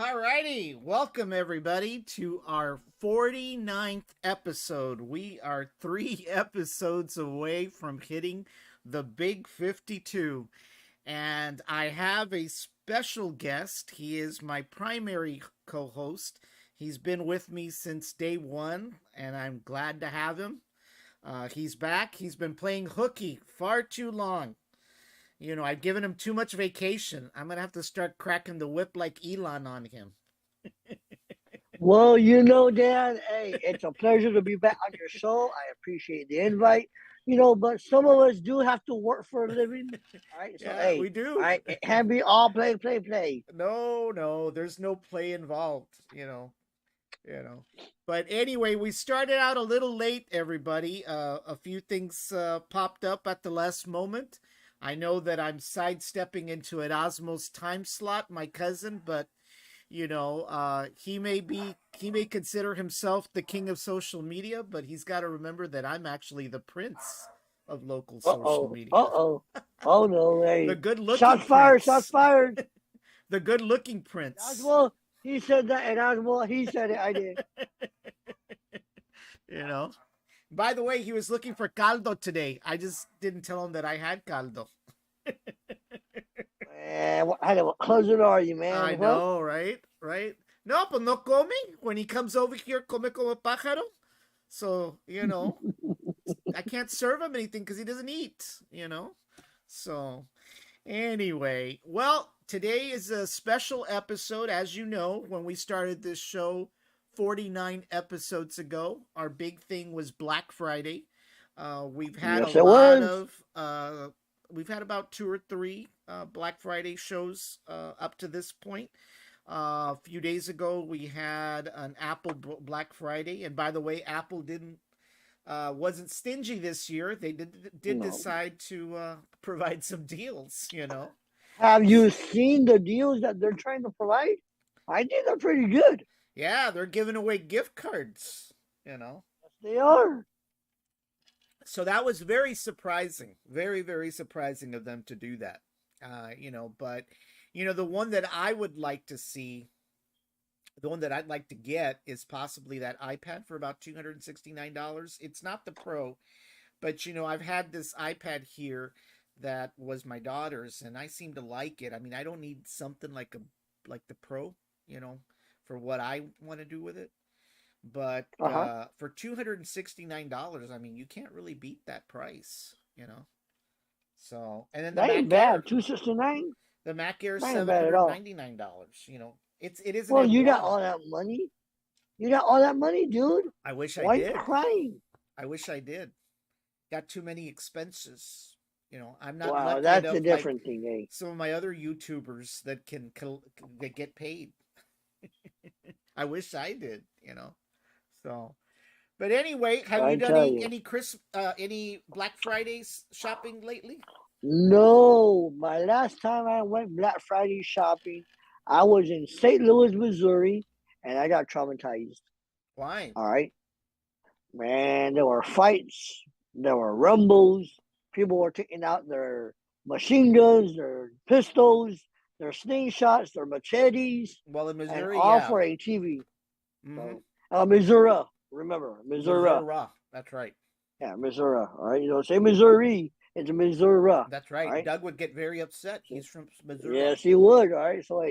Alrighty, welcome everybody to our 49th episode. We are 3 episodes away from hitting the big 52. And I have a special guest. He is my primary co host. He's been with me since day one, and I'm glad to have him. He's back. He's been playing hooky far too long. I've given him too much vacation. I'm going to have to start cracking the whip like Elon on him. Well, Dan, hey, it's a pleasure to be back on your show. I appreciate the invite. But some of us do have to work for a living. All right. So, Yeah, hey, we all do. right, it can't be all play, play, play. No, no, there's no play involved. But anyway, we started out a little late, everybody. A few things popped up at the last moment. I know that I'm sidestepping into Erasmo's time slot, my cousin, but he may consider himself the king of social media, but he's got to remember that I'm actually the prince of local Uh social oh. media. Uh oh. Oh no. The Hey, good looking shots fired. Shots prince. fired. The good looking prince. Oswald, he said that, and Oswald, he said it. I did. you know. By the way, he was looking for caldo today. I just didn't tell him that I had caldo. Man, what kind of a cousin are you, I man? What? know, right? Right? No, but no come. When he comes over here, come como pájaro. So, I can't serve him anything because he doesn't eat. So, anyway, well, today is a special episode. As you know, when we started this show 49 episodes ago, our big thing was Black Friday. We've had a Yes, it lot was. of, we've had about two or three Black Friday shows up to this point. A few days ago, we had an Apple Black Friday, and by the way, Apple didn't wasn't stingy this year. They did No. decide to provide some deals. Have you seen the deals that they're trying to provide? I think they're pretty good. Yeah, they're giving away gift cards. Yes, they are. So that was very surprising, very very surprising of them to do that. But the one that I would like to see, the one that I'd like to get is possibly that iPad for about $269. It's not the Pro, but I've had this iPad here that was my daughter's, and I seem to like it. I mean, I don't need something like the Pro, you know, for what I want to do with it. But Uh huh. for $269, I mean, you can't really beat that price. So, and then the That ain't Mac bad. Air, 269. the Mac Air, That ain't seven bad at hundred all. ninety nine dollars. It is an Well, you got M1. all that money. You got all that money, dude. I wish I Why are you did. crying? I wish I did. Got too many expenses. I'm not Wow, lucky that's a enough like different thing, eh? some of my other YouTubers that that get paid. I wish I did. So, but anyway, have you I done tell any you. any Chris any Black Fridays shopping lately? No, my last time I went Black Friday shopping, I was in St. Louis, Missouri, and I got traumatized. Why? All right, man, there were fights, there were rumbles. People were taking out their machine guns, their pistols, their slingshots, their machetes, Well, in and Missouri, all yeah. for a TV. Mm-hmm. So, Missouri, remember, Missouri. Missouri. That's right. Yeah, Missouri. All right, you don't say Missouri, it's Missouri. All That's right. right. Doug would get very upset. So, He's from Missouri. yes, he would. All right. So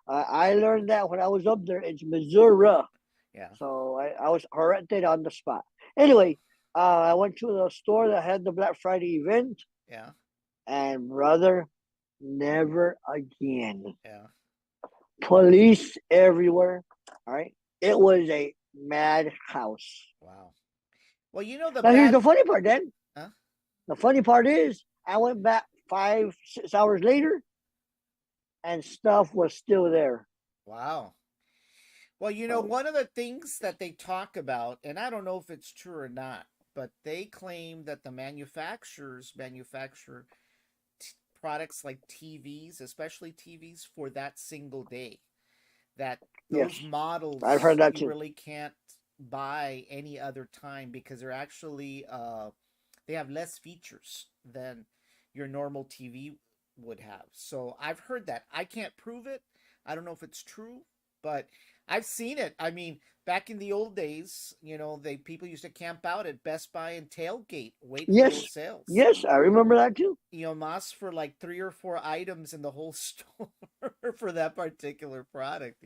I learned that when I was up there. It's Missouri. Yeah. So I was corrected on the spot. Anyway, I went to the store that had the Black Friday event, Yeah. and brother, never again. Yeah. Police everywhere. All right. It was a madhouse. Wow. Well, the Now here's bad. the funny part. Then Huh? the funny part is, I went back 5, 6 hours later, and stuff was still there. Wow. Well, So one of the things that they talk about, and I don't know if it's true or not, but they claim that the manufacturers manufacture products like TVs, especially TVs, for that single day. That yes, those I've heard models that you too. really can't buy any other time because they're actually they have less features than your normal TV would have. So I've heard that. I can't prove it. I don't know if it's true, but I've seen it. I mean, back in the old days, people used to camp out at Best Buy and tailgate, wait for those Yes, sales. yes, I remember that too. Mas for like 3 or 4 items in the whole store for that particular product.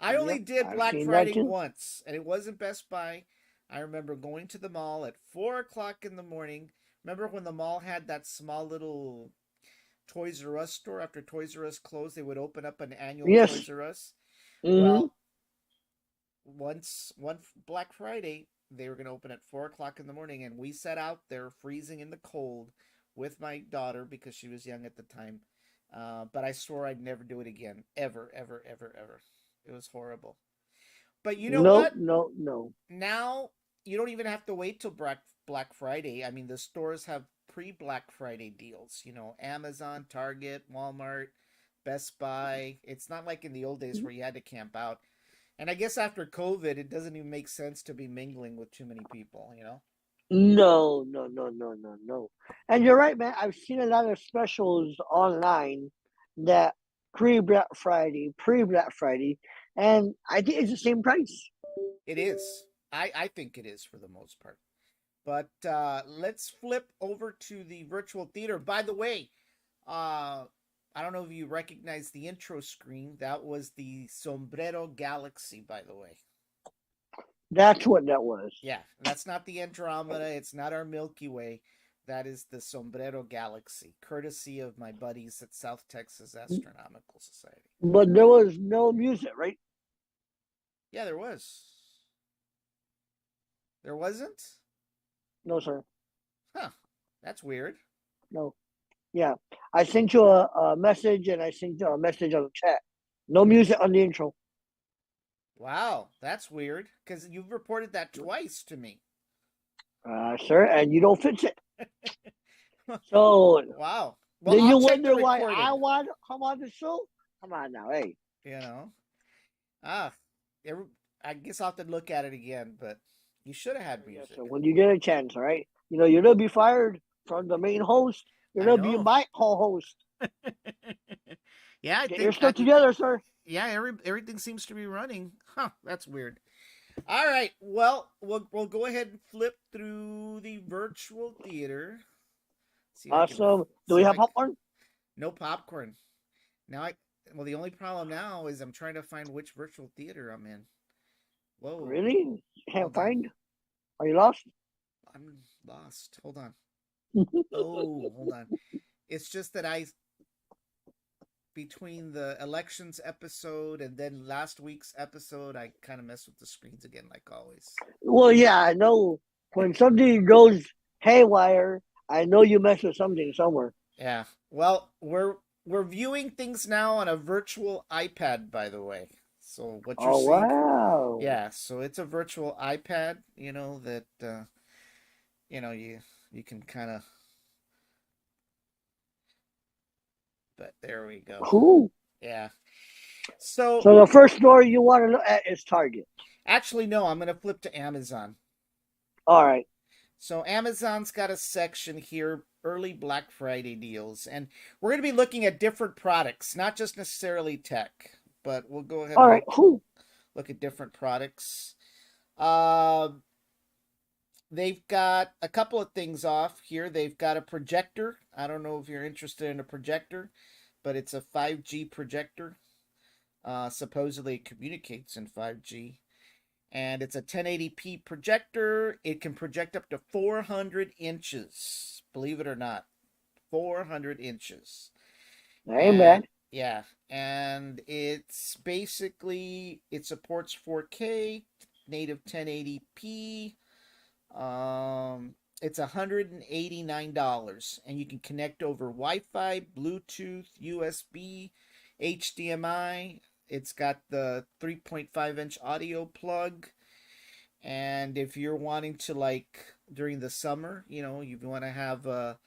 I only Yep, did I've Black seen that Friday too. once, and it wasn't Best Buy. I remember going to the mall at 4 o'clock in the morning. Remember when the mall had that small little Toys R Us store? After Toys R Us closed, they would open up an annual Yes. Toys R Us. Mm-hmm. Well, one Black Friday, they were going to open at 4 o'clock in the morning, and we sat out there freezing in the cold with my daughter because she was young at the time. But I swore I'd never do it again, ever, ever, ever, ever. It was horrible. But you know No, what? no, no. Now you don't even have to wait till Black Friday. I mean, the stores have pre-Black Friday deals. Amazon, Target, Walmart, Best Buy. It's not like in the old days where you had to camp out. And I guess after COVID, it doesn't even make sense to be mingling with too many people. No, no, no, no, no, no. And you're right, man. I've seen a lot of specials online that pre Black Friday, and I think it's the same price. It is. I think it is for the most part. But let's flip over to the virtual theater. By the way, uh, I don't know if you recognize the intro screen. That was the Sombrero Galaxy, by the way. That's what that was. Yeah, that's not the Andromeda. It's not our Milky Way. That is the Sombrero Galaxy, courtesy of my buddies at South Texas Astronomical Society. But there was no music, right? Yeah, there was. There wasn't? No, sir. Huh. That's weird. No. Yeah. I sent you a message and I sent you a message on the chat. No music on the intro. Wow, that's weird. Because you've reported that twice to me. Sir, and you don't fix it. So Wow. Well, then I'll you check the wonder why recording. I want to come on the show? Come on now, hey. Ah, I guess I'll have to look at it again, but you should have had music. Yeah, so when you get a chance, all right? You're gonna be fired from the main host. You're gonna be my co-host. Yeah, Get your stuff together, sir. Yeah, everything seems to be running. Huh, that's weird. All right, well, we'll go ahead and flip through the virtual theater. Awesome. Do we have popcorn? No popcorn. Well, the only problem now is I'm trying to find which virtual theater I'm in. Whoa. Really? Can't find? Are you lost? I'm lost. Hold on. Oh, hold on. It's just that between the elections episode and then last week's episode, I kind of messed with the screens again, like always. Well, yeah, I know when something goes haywire, I know you mess with something somewhere. Yeah. Well, we're viewing things now on a virtual iPad, by the way. So what you're seeing. Wow. Yeah, so it's a virtual iPad, that you can kind of. But there we go. Cool. Yeah. So the first store you want to look at is Target. Actually, no, I'm going to flip to Amazon. All right. So Amazon's got a section here, early Black Friday deals. And we're going to be looking at different products, not just necessarily tech, but we'll go ahead and look at different products. They've got a couple of things off here. They've got a projector. I don't know if you're interested in a projector, but it's a 5G projector. Supposedly it communicates in 5G. And it's a 1080p projector. It can project up to 400 inches. Believe it or not. 400 inches. Amen. Yeah. And it's basically, it supports 4K, native 1080p. It's $189, and you can connect over Wi-Fi, Bluetooth, USB, HDMI. It's got the 3.5-inch audio plug, and if you're wanting to, during the summer, you want to have a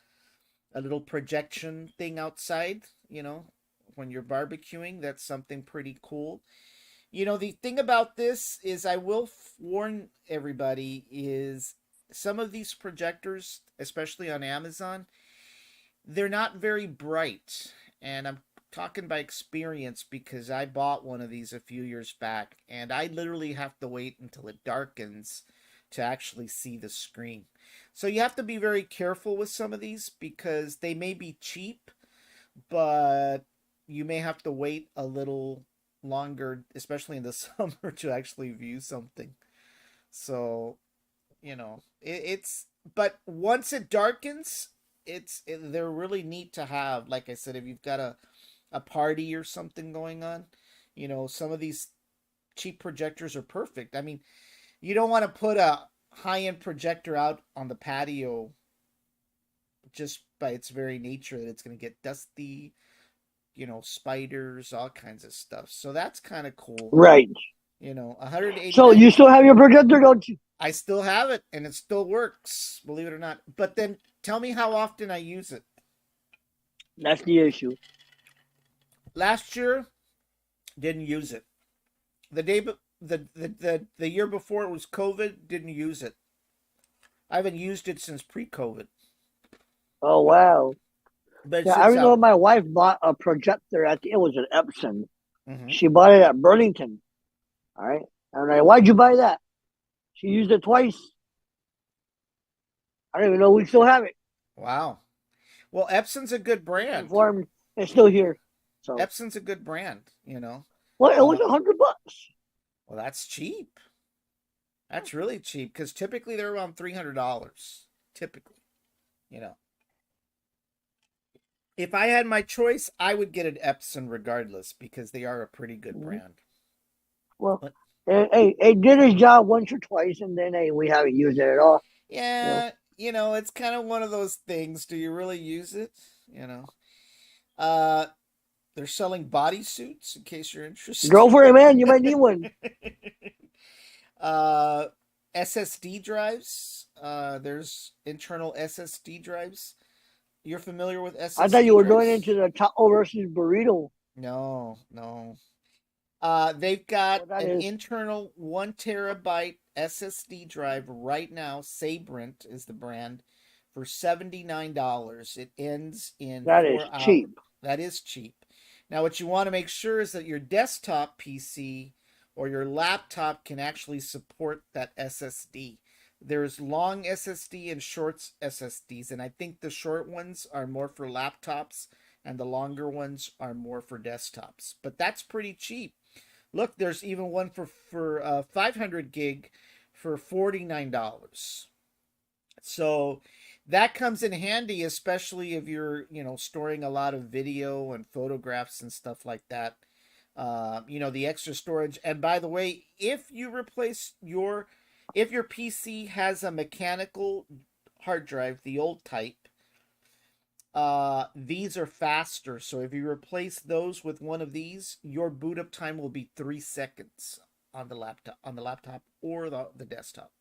little projection thing outside, when you're barbecuing, that's something pretty cool. The thing about this is, I will warn everybody, is some of these projectors, especially on Amazon, they're not very bright. And talking by experience because I bought one of these a few years back, and I literally have to wait until it darkens to actually see the screen. So you have to be very careful with some of these because they may be cheap, but you may have to wait a little longer, especially in the summer, to actually view something. So, it's but once it darkens, they're really neat to have. Like I said, if you've got a party or something going on, some of these cheap projectors are perfect. I mean, you don't want to put a high-end projector out on the patio just by its very nature that it's going to get dusty, spiders, all kinds of stuff. So that's kind of cool. Right. 189. So you still have your projector, don't you? I still have it and it still works, believe it or not. But then tell me how often I use it. That's the issue. Last year, didn't use it. The year before it was COVID, didn't use it. I haven't used it since pre-COVID. Oh wow. But Yeah, I since remember my wife bought a projector. I think it was an Epson. Mhm. She bought it at Burlington. All right. I'm like, why'd you buy that? She used it twice. I don't even know we still have it. Wow. Well, Epson's a good brand. Informed, it's still here. So Epson's a good brand, well, it was $100. Well, that's cheap. That's really cheap because typically they're around $300. Typically, If I had my choice, I would get an Epson regardless because they are a pretty good brand. Well, But- hey, it did its job once or twice, and then hey, we haven't used it at all. Yeah, it's kind of one of those things. Do you really use it? They're selling bodysuits in case you're interested. Go for it, man. You might need one. SSD drives. There's internal SSD drives. You're familiar with SSD? I thought you were drives? going into the taco versus burrito. No. They've got an internal 1 terabyte SSD drive right now. Sabrent is the brand for $79. It ends in That 4 is hours. cheap. That is cheap. Now, what you want to make sure is that your desktop PC or your laptop can actually support that SSD. There's long SSD and short SSDs, and I think the short ones are more for laptops and the longer ones are more for desktops. But that's pretty cheap. Look, there's even one for 500 gig for $49. So that comes in handy, especially if you're, storing a lot of video and photographs and stuff like that. The extra storage. And by the way, if your PC has a mechanical hard drive, the old type, these are faster. So if you replace those with one of these, your boot up time will be 3 seconds on the laptop or the desktop.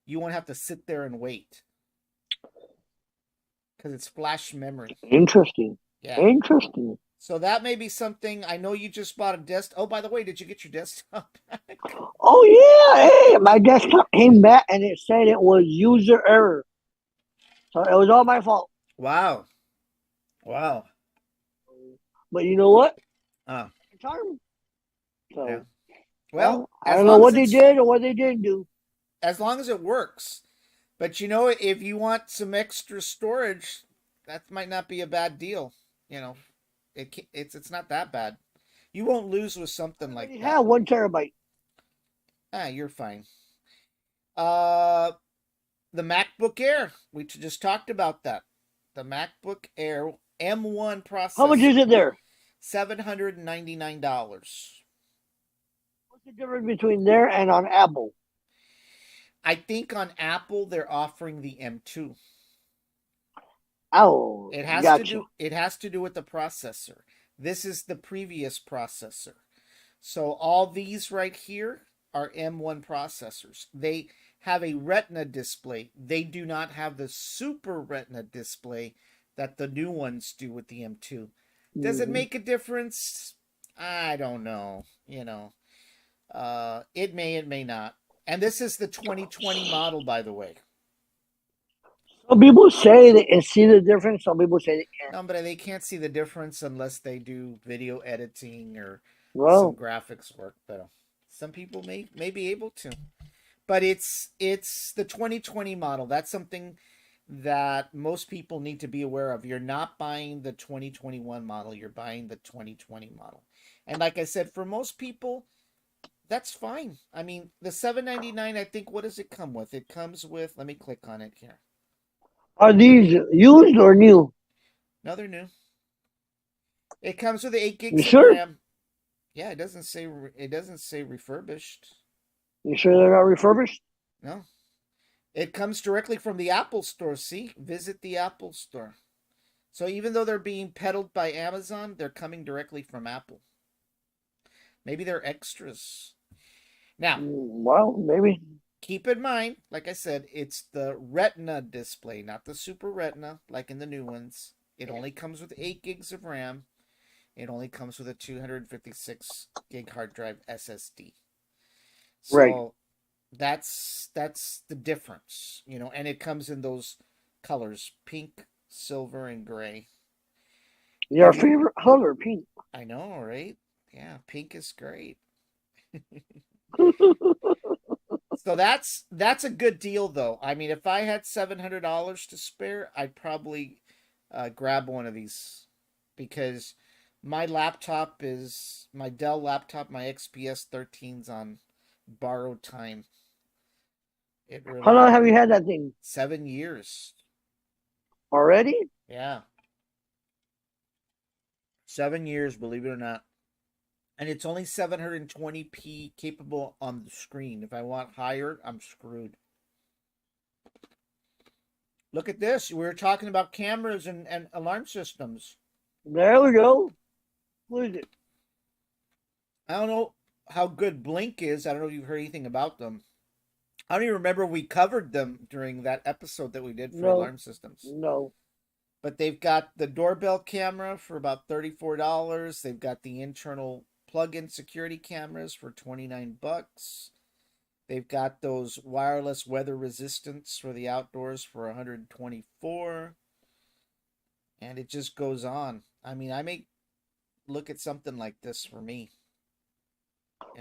You won't have to sit there and wait because it's flash memory. Interesting. Yeah. Interesting. So that may be something. I know you just bought a desk. Oh, by the way, did you get your desktop back? Oh yeah, hey, my desktop came back and it said it was user error. So it was all my fault. Wow. But you know what? Charm. So Yeah. Well, I don't know what they did or what they didn't do. As long as it works. But if you want some extra storage, that might not be a bad deal. It's not that bad. You won't lose with something like that. Yeah, 1 terabyte. You're fine. The MacBook Air. We just talked about that. The MacBook Air M1 processor. How much is it there? $799. What's the difference between there and on Apple? I think on Apple they're offering the M2. Oh, It has gotcha. to do with the processor. This is the previous processor. So all these right here are M1 processors. They have a Retina display. They do not have the Super Retina display that the new ones do with the M2. Does it make a difference? I don't know. It may not. And this is the 2020 model, by the way. Some people say they can see the difference. Some people say they can't. No, but they can't see the difference unless they do video editing or some Well, graphics work. But some people may be able to. But it's the 2020 model. That's something that most people need to be aware of. You're not buying the 2021 model. You're buying the 2020 model. And like I said, for most people, that's fine. I mean, the 799, I think, what does it come with? It comes with, let me click on it here. are these used or new? No, they're new. It comes with the 8 You gigs of sure? RAM. Yeah, it doesn't say refurbished. You sure they're not refurbished? No. It comes directly from the Apple Store. See? Visit the Apple Store. So even though they're being peddled by Amazon, they're coming directly from Apple. Maybe they're extras. Now, Well, maybe. keep in mind, like I said, it's the Retina display, not the Super Retina like in the new ones. It only comes with 8 gigs of RAM. It only comes with a 256 gig hard drive SSD. Right. So that's the difference, and it comes in those colors, pink, silver, and gray. Your favorite color, pink. I know, right? Yeah, pink is great. So that's a good deal, though. I mean, if I had $700 to spare, I'd probably grab one of these because my Dell laptop, my XPS 13's on borrowed time. It How long really have you had that thing? 7 years. Already? Yeah, 7 years, believe it or not. And it's only 720p capable on the screen. If I want higher, I'm screwed. Look at this. We were talking about cameras and alarm systems. There we go. What is it? I don't know how good Blink is. I don't know if you've heard anything about them. I don't even remember we covered them during that episode that we did for No. alarm systems. No. But they've got the doorbell camera for about $34. They've got the internal plug-in security cameras for $29. They've got those wireless weather resistance for the outdoors for $124. And it just goes on. I mean, I may look at something like this for me.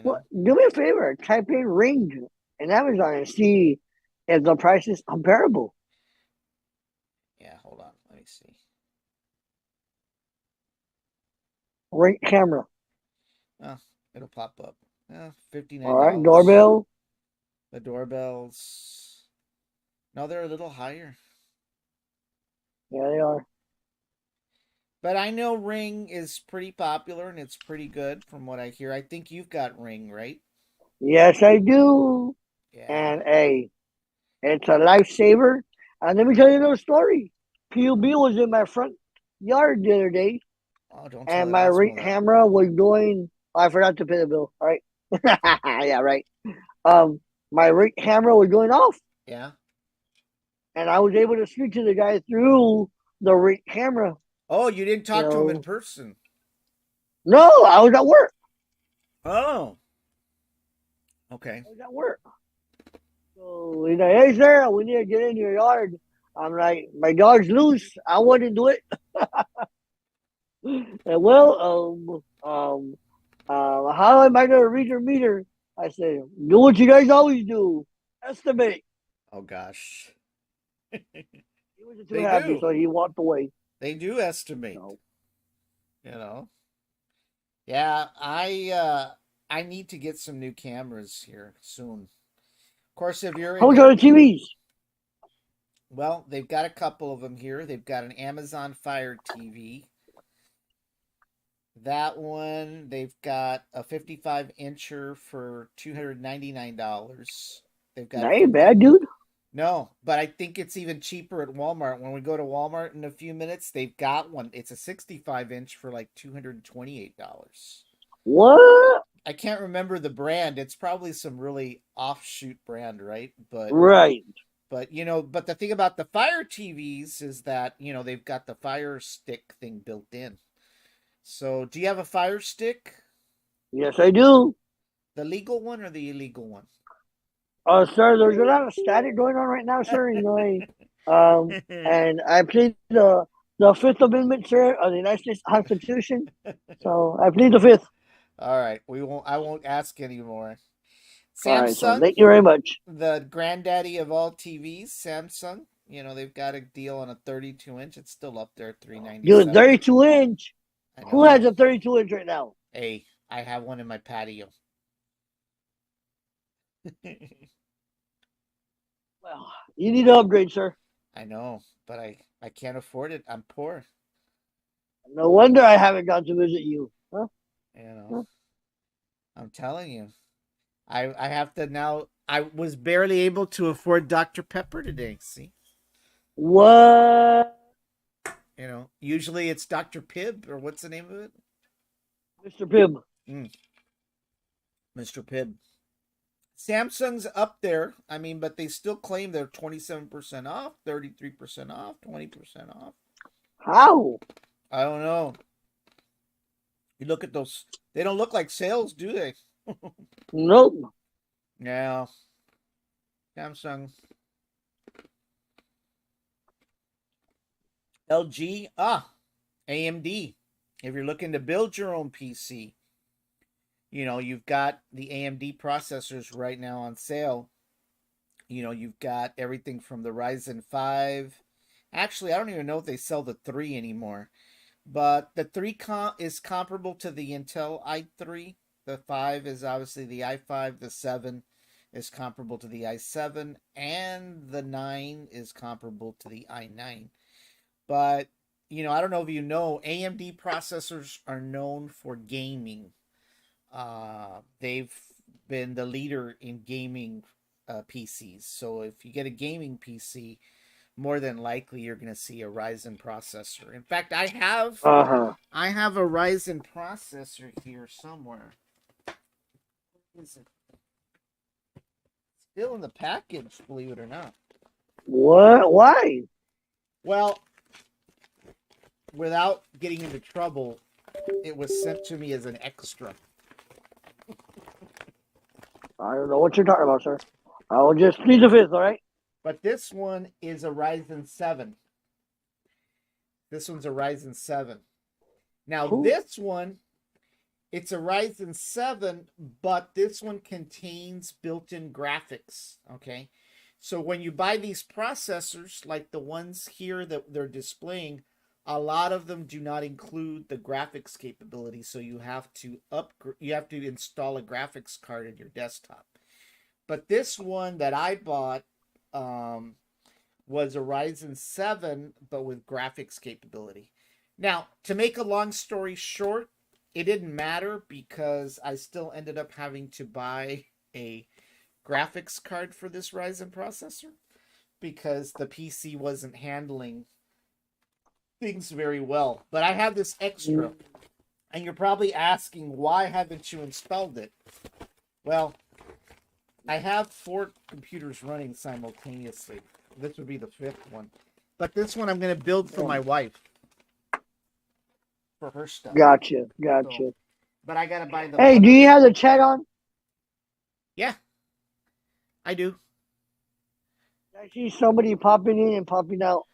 Well, do me a favor. Type in Ring in Amazon and see if the price is comparable. Yeah, hold on. Let me see. Ring camera. Oh, it'll pop up. $59. All right. Doorbell. The doorbells. No, they're a little higher. Yeah, they are. But I know Ring is pretty popular and it's pretty good from what I hear. I think you've got Ring, right? Yes, I do. Yeah. And hey, it's a lifesaver. And let me tell you another story. PUB was in my front yard the other day, Oh, don't tell and it. my Ring camera was doing. Oh, I forgot to pay the bill. All right. Yeah, right. My Ring camera was going off. Yeah. And I was able to speak to the guy through the Ring camera. Oh, you didn't talk to him in person? No, I was at work. Oh. Okay. I was at work. So he's like, "Hey, sir, we need to get in your yard." I'm like, "My dog's loose. I wouldn't do it." And, well, how am I going to read your meter? I said, "Do what you guys always do. Estimate." Oh, gosh. He wasn't too happy, so he walked away. They do estimate. Yeah, I need to get some new cameras here soon. Of course, if you're how much are the TVs? Well, they've got a couple of them here. They've got an Amazon Fire TV. That one, they've got a 55-incher for $299. They've got. That ain't bad, dude. No, but I think it's even cheaper at Walmart. When we go to Walmart in a few minutes, they've got one. It's a 65-inch for like $228. What? I can't remember the brand. It's probably some really offshoot brand, right? But right. But but the thing about the Fire TVs is that they've got the Fire Stick thing built in. So, do you have a Fire Stick? Yes, I do. The legal one or the illegal one? Sir, there's a lot of static going on right now, sir. And I plead the Fifth Amendment, sir, of the United States Constitution. So I plead the Fifth. All right, we won't. I won't ask anymore. All right, so Samsung, thank you very much. the granddaddy of all TVs, Samsung. They've got a deal on a 32-inch. It's still up there, Dude, 397. 32-inch. I Who has know. a 32-inch right now? Hey, I have one in my patio. Well, you need to upgrade, sir. I know, but I can't afford it. I'm poor. No wonder I haven't gone to visit you. Huh? You know, Huh? I'm telling you. I have to now. I was barely able to afford Dr. Pepper today. See, What? usually it's Dr. Pibb, or what's the name of it? Mr. Pibb. Mr. Pibb. Samsung's up there. I mean, but they still claim they're 27% off, 33% off, 20% off. How? I don't know. You look at those, they don't look like sales, do they? Nope. Yeah. Samsung. LG. AMD. If you're looking to build your own PC, you've got the AMD processors right now on sale. You've got everything from the Ryzen 5. Actually, I don't even know if they sell the 3 anymore. But the 3 is comparable to the Intel i3. The 5 is obviously the i5. The 7 is comparable to the i7. And the 9 is comparable to the i9. But, I don't know if you know, AMD processors are known for gaming. They've been the leader in gaming PCs. So if you get a gaming PC, more than likely you're going to see a Ryzen processor. In fact, I have Uh-huh. a Ryzen processor here somewhere. Where is it? Still in the package, believe it or not. What? Why? Well, without getting into trouble, it was sent to me as an extra. I don't know what you're talking about, sir. I will just plead the Fifth, all right? But this one is a Ryzen 7. This one's a Ryzen 7. Now, Cool. this one, it's a Ryzen 7, but this one contains built-in graphics, okay? So when you buy these processors, like the ones here that they're displaying, a lot of them do not include the graphics capability, so you have to install a graphics card in your desktop. But this one that I bought was a Ryzen 7, but with graphics capability. Now, to make a long story short, it didn't matter because I still ended up having to buy a graphics card for this Ryzen processor because the PC wasn't handling things very well. But I have this extra, and you're probably asking, why haven't you installed it? Well, I have 4 computers running simultaneously. This would be the 5th one. But this one I'm going to build for my wife. For her stuff. Gotcha. So, but I got to buy the... Hey, do you have the chat on? Yeah. I do. I see somebody popping in and popping out.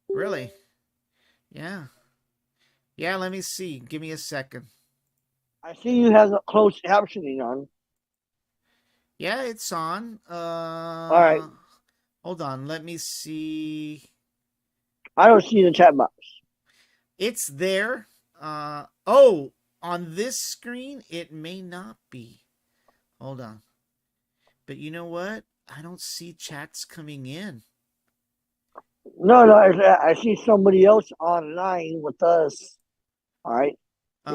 Really? Yeah. Yeah, let me see. Give me a second. I see you have the closed captioning on. Yeah, it's on. All right. Hold on. Let me see. I don't see the chat box. It's there. On this screen, it may not be. Hold on. But you know what? I don't see chats coming in. No, I see somebody else online with us. All right. But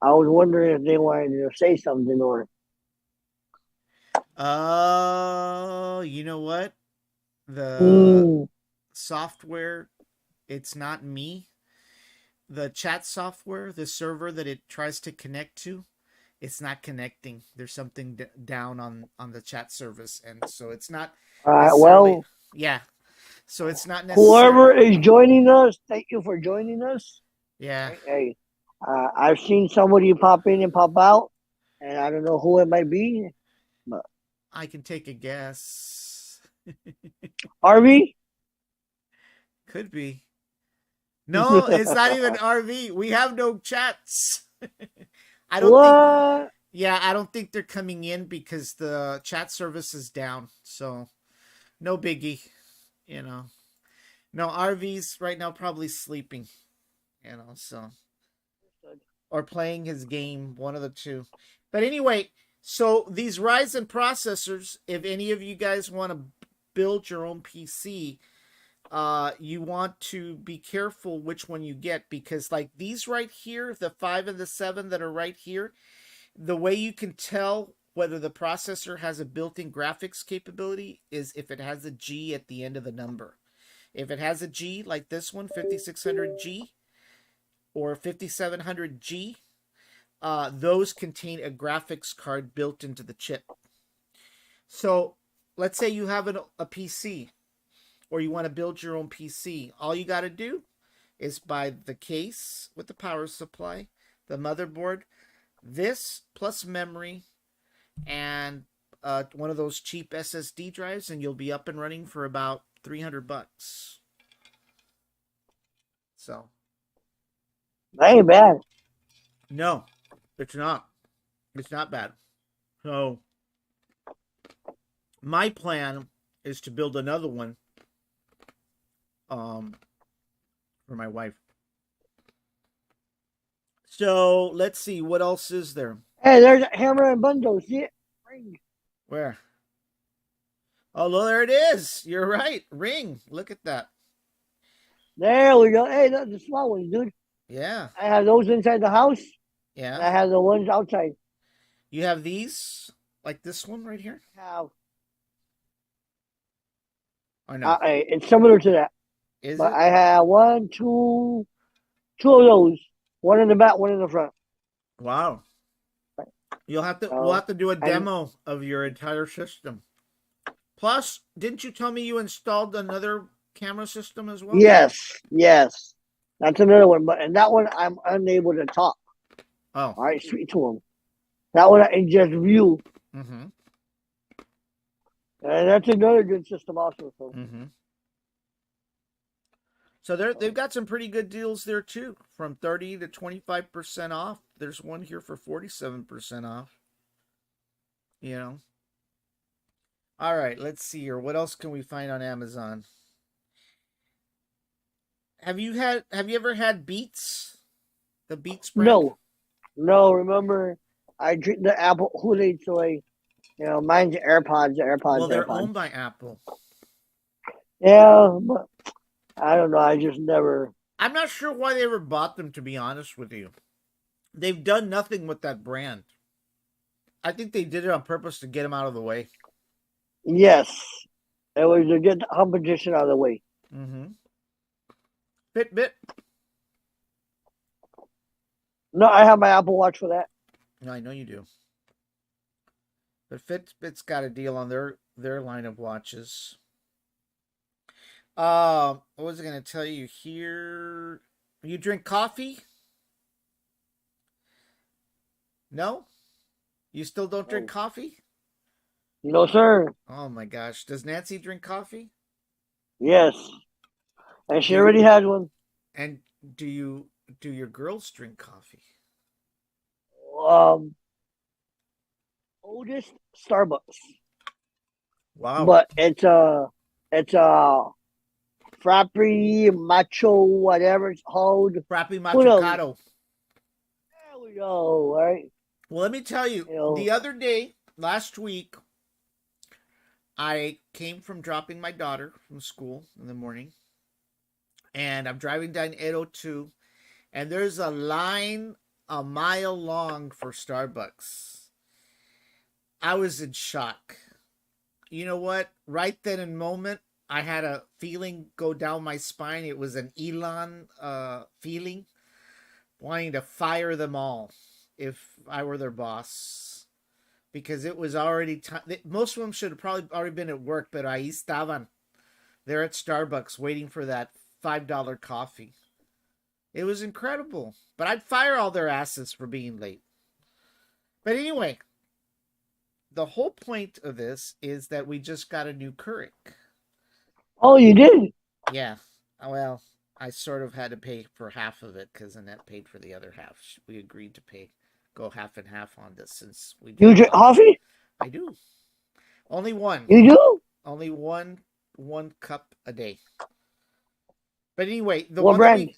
I was wondering if they wanted to say something or. You know what? The software, it's not me. The chat software, the server that it tries to connect to, it's not connecting. There's something down on the chat service, and so it's not. Well, yeah. So it's not necessarily. Whoever is joining us, thank you for joining us. Yeah. Hey, I've seen somebody pop in and pop out, and I don't know who it might be, but I can take a guess. Harvey. Could be. No, it's not even RV. We have no chats. I don't think. What? Yeah, I don't think they're coming in because the chat service is down. So no biggie. You know. No, RV's right now probably sleeping. So or playing his game, one of the two. But anyway, so these Ryzen processors, if any of you guys want to build your own PC, you want to be careful which one you get, because like these right here, the 5 and the 7 that are right here, the way you can tell whether the processor has a built-in graphics capability is if it has a G at the end of the number. If it has a G like this one, 5600G or 5700G, those contain a graphics card built into the chip. So let's say you have a PC or you want to build your own PC. All you got to do is buy the case with the power supply, the motherboard, this plus memory, and one of those cheap SSD drives, and you'll be up and running for about $300. So That ain't bad. no, it's not. It's not bad. So my plan is to build another one for my wife. So let's see, what else is there? Hey, there's a hammer and bundle. See it? Ring. Where? Oh, well, there it is. You're right. Ring. Look at that. There we go. Hey, that's the small ones, dude. Yeah. I have those inside the house. And I Yeah. have the ones outside. You have these, like this one right here? Have Or no? it's similar to that, Is but it? I have two of those. One in the back, one in the front. Wow. We'll have So, to do a and demo of your entire system. Plus, didn't you tell me you installed another camera system as well? yes, that's another one. But and that one I'm unable to talk. Oh. All right, speak to him. That one I can just view, Mm-hmm. and that's another good system also. So Mm-hmm. So they've got some pretty good deals there too, from 30 to 25% off. There's one here for 47% off. All right, let's see here. What else can we find on Amazon? Have you ever had Beats? The Beats brand? no. Remember, I drink the Apple Kool-Aid soy. Mine's AirPods. Well, they're owned by Apple. Yeah, but I don't know. I just never. I'm not sure why they ever bought them, to be honest with you. They've done nothing with that brand. I think they did it on purpose to get them out of the way. Yes, it was to get the competition out of the way. Mm-hmm. Fitbit? No, I have my Apple Watch for that. No, I know you do. But Fitbit's got a deal on their line of watches. What was I going to tell you here? You drink coffee? No? You still don't drink coffee? No, sir. Oh my gosh. Does Nancy drink coffee? Yes, and she already had one. And do your girls drink coffee? Oldest Starbucks. Wow. But it's Frappy Macho, whatever it's called. Frappy Who knows? Machicado. There we go. All right. Well, let me tell you, the other day, last week, I came from dropping my daughter from school in the morning, and I'm driving down 802, and there's a line a mile long for Starbucks. I was in shock. You know what? Right then and moment, I had a feeling go down my spine. It was an Elon feeling, wanting to fire them all if I were their boss. Because it was already time. Most of them should have probably already been at work, but ahí estaban. They're at Starbucks waiting for that $5 coffee. It was incredible. But I'd fire all their asses for being late. But anyway, the whole point of this is that we just got a new Keurig. Oh, you did? Yeah. Well, I sort of had to pay for half of it because Annette paid for the other half. We agreed to go half and half on this since we do You drink coffee. coffee? I do. Only one. You do? Only one cup a day. But anyway, the What one that brand? we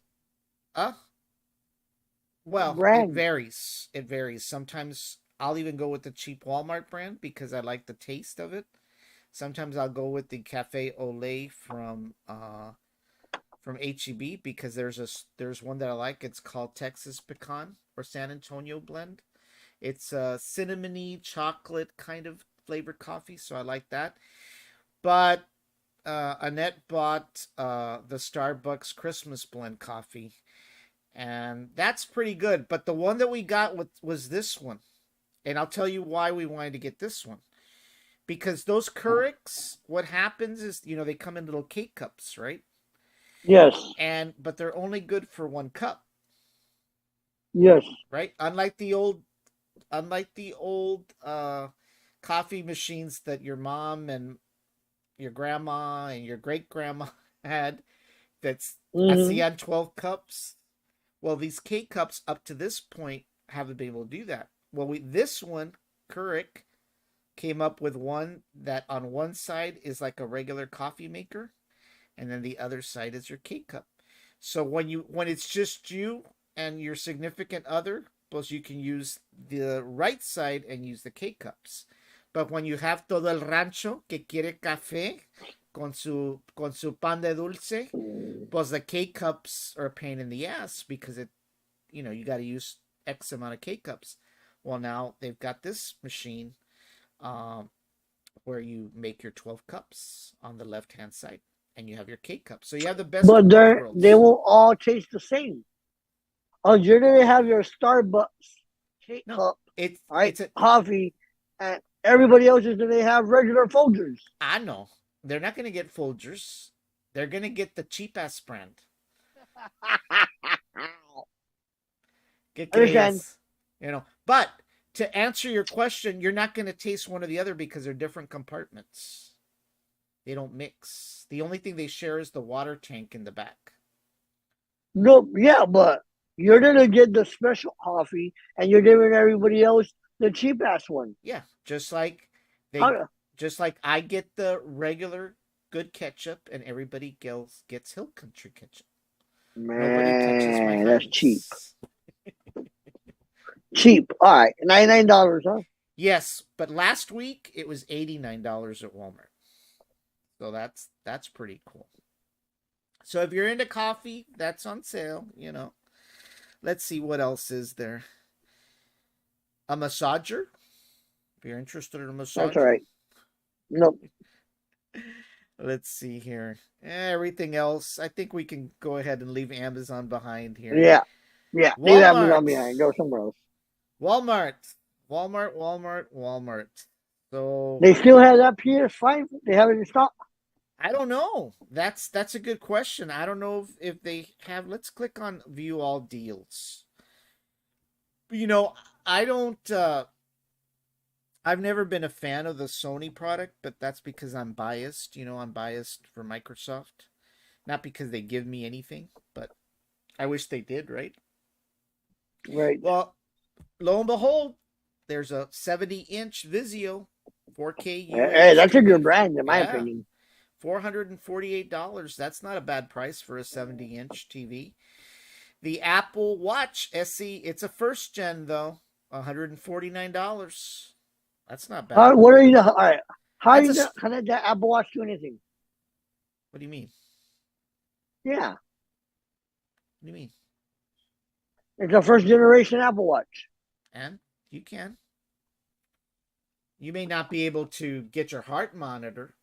uh What well, it brand? varies. It varies. Sometimes I'll even go with the cheap Walmart brand because I like the taste of it. Sometimes I'll go with the Cafe Olay from HEB because there's one that I like. It's called Texas Pecan or San Antonio Blend. It's a cinnamony chocolate kind of flavored coffee, so I like that. But Annette bought the Starbucks Christmas Blend coffee, and that's pretty good. But the one that we got was this one, and I'll tell you why we wanted to get this one. Because those Keurigs, what happens is, they come in little cake cups, right? Yes. But they're only good for one cup, Yes. right? Unlike the old coffee machines that your mom and your grandma and your great grandma had, that's Mm-hmm. ASEAN 12 cups. Well, these K cups up to this point haven't been able to do that. Well, this one, Keurig, came up with one that on one side is like a regular coffee maker, and then the other side is your K cup. So when it's just you and your significant other, pues you can use the right side and use the K cups. But when you have todo el rancho que quiere café con su pan de dulce, pues the K cups are a pain in the ass because you got to use X amount of K cups. Well, now they've got this machine um, where you make your 12 cups on the left hand side and you have your K cup. So you have the best But of both they worlds. will all taste the same. Oh, you're gonna have your Starbucks K No, cup, it's all right, it's a coffee, and everybody else is gonna have regular Folgers. I know. They're not going to get Folgers. They're going to get the cheap ass brand. ¿Qué Understand? crees? But to answer your question, you're not going to taste one or the other because they're different compartments. They don't mix. The only thing they share is the water tank in the back. No, yeah, but you're gonna get the special coffee, and you're giving everybody else the cheap ass one. Yeah, just like they How? just like I get the regular good ketchup and everybody else gets Hill Country ketchup. Nobody touches my Man, that's cheap. hands. Cheap. All right, $99, huh? Yes, but last week it was $89 at Walmart. So that's pretty cool. So if you're into coffee, that's on sale. Let's see what else is there. A massager? If you're interested in a That's all massager. right. Nope. Let's see here. Everything else, I think we can go ahead and leave Amazon behind here. Yeah, yeah. Leave Amazon Walmart. behind. Go somewhere else. Walmart. Walmart. So They still have that PS5. They have it in stock. I don't know. That's a good question. I don't know if they have. Let's click on view all deals. You know, I don't. I've never been a fan of the Sony product, but that's because I'm biased. I'm biased for Microsoft, not because they give me anything, but I wish they did. Right. Right. Well, lo and behold, there's a 70-inch Vizio 4K Hey, UHD that's a good TV. brand, in my Yeah, opinion. $448. That's not a bad price for a 70-inch TV. The Apple Watch SE, it's a first gen though, $149. That's not bad. What are you? All right. How That's a. did that Apple Watch do anything? What do you mean? Yeah, What do you mean? it's a first generation Apple Watch. And you can. You may not be able to get your heart monitor.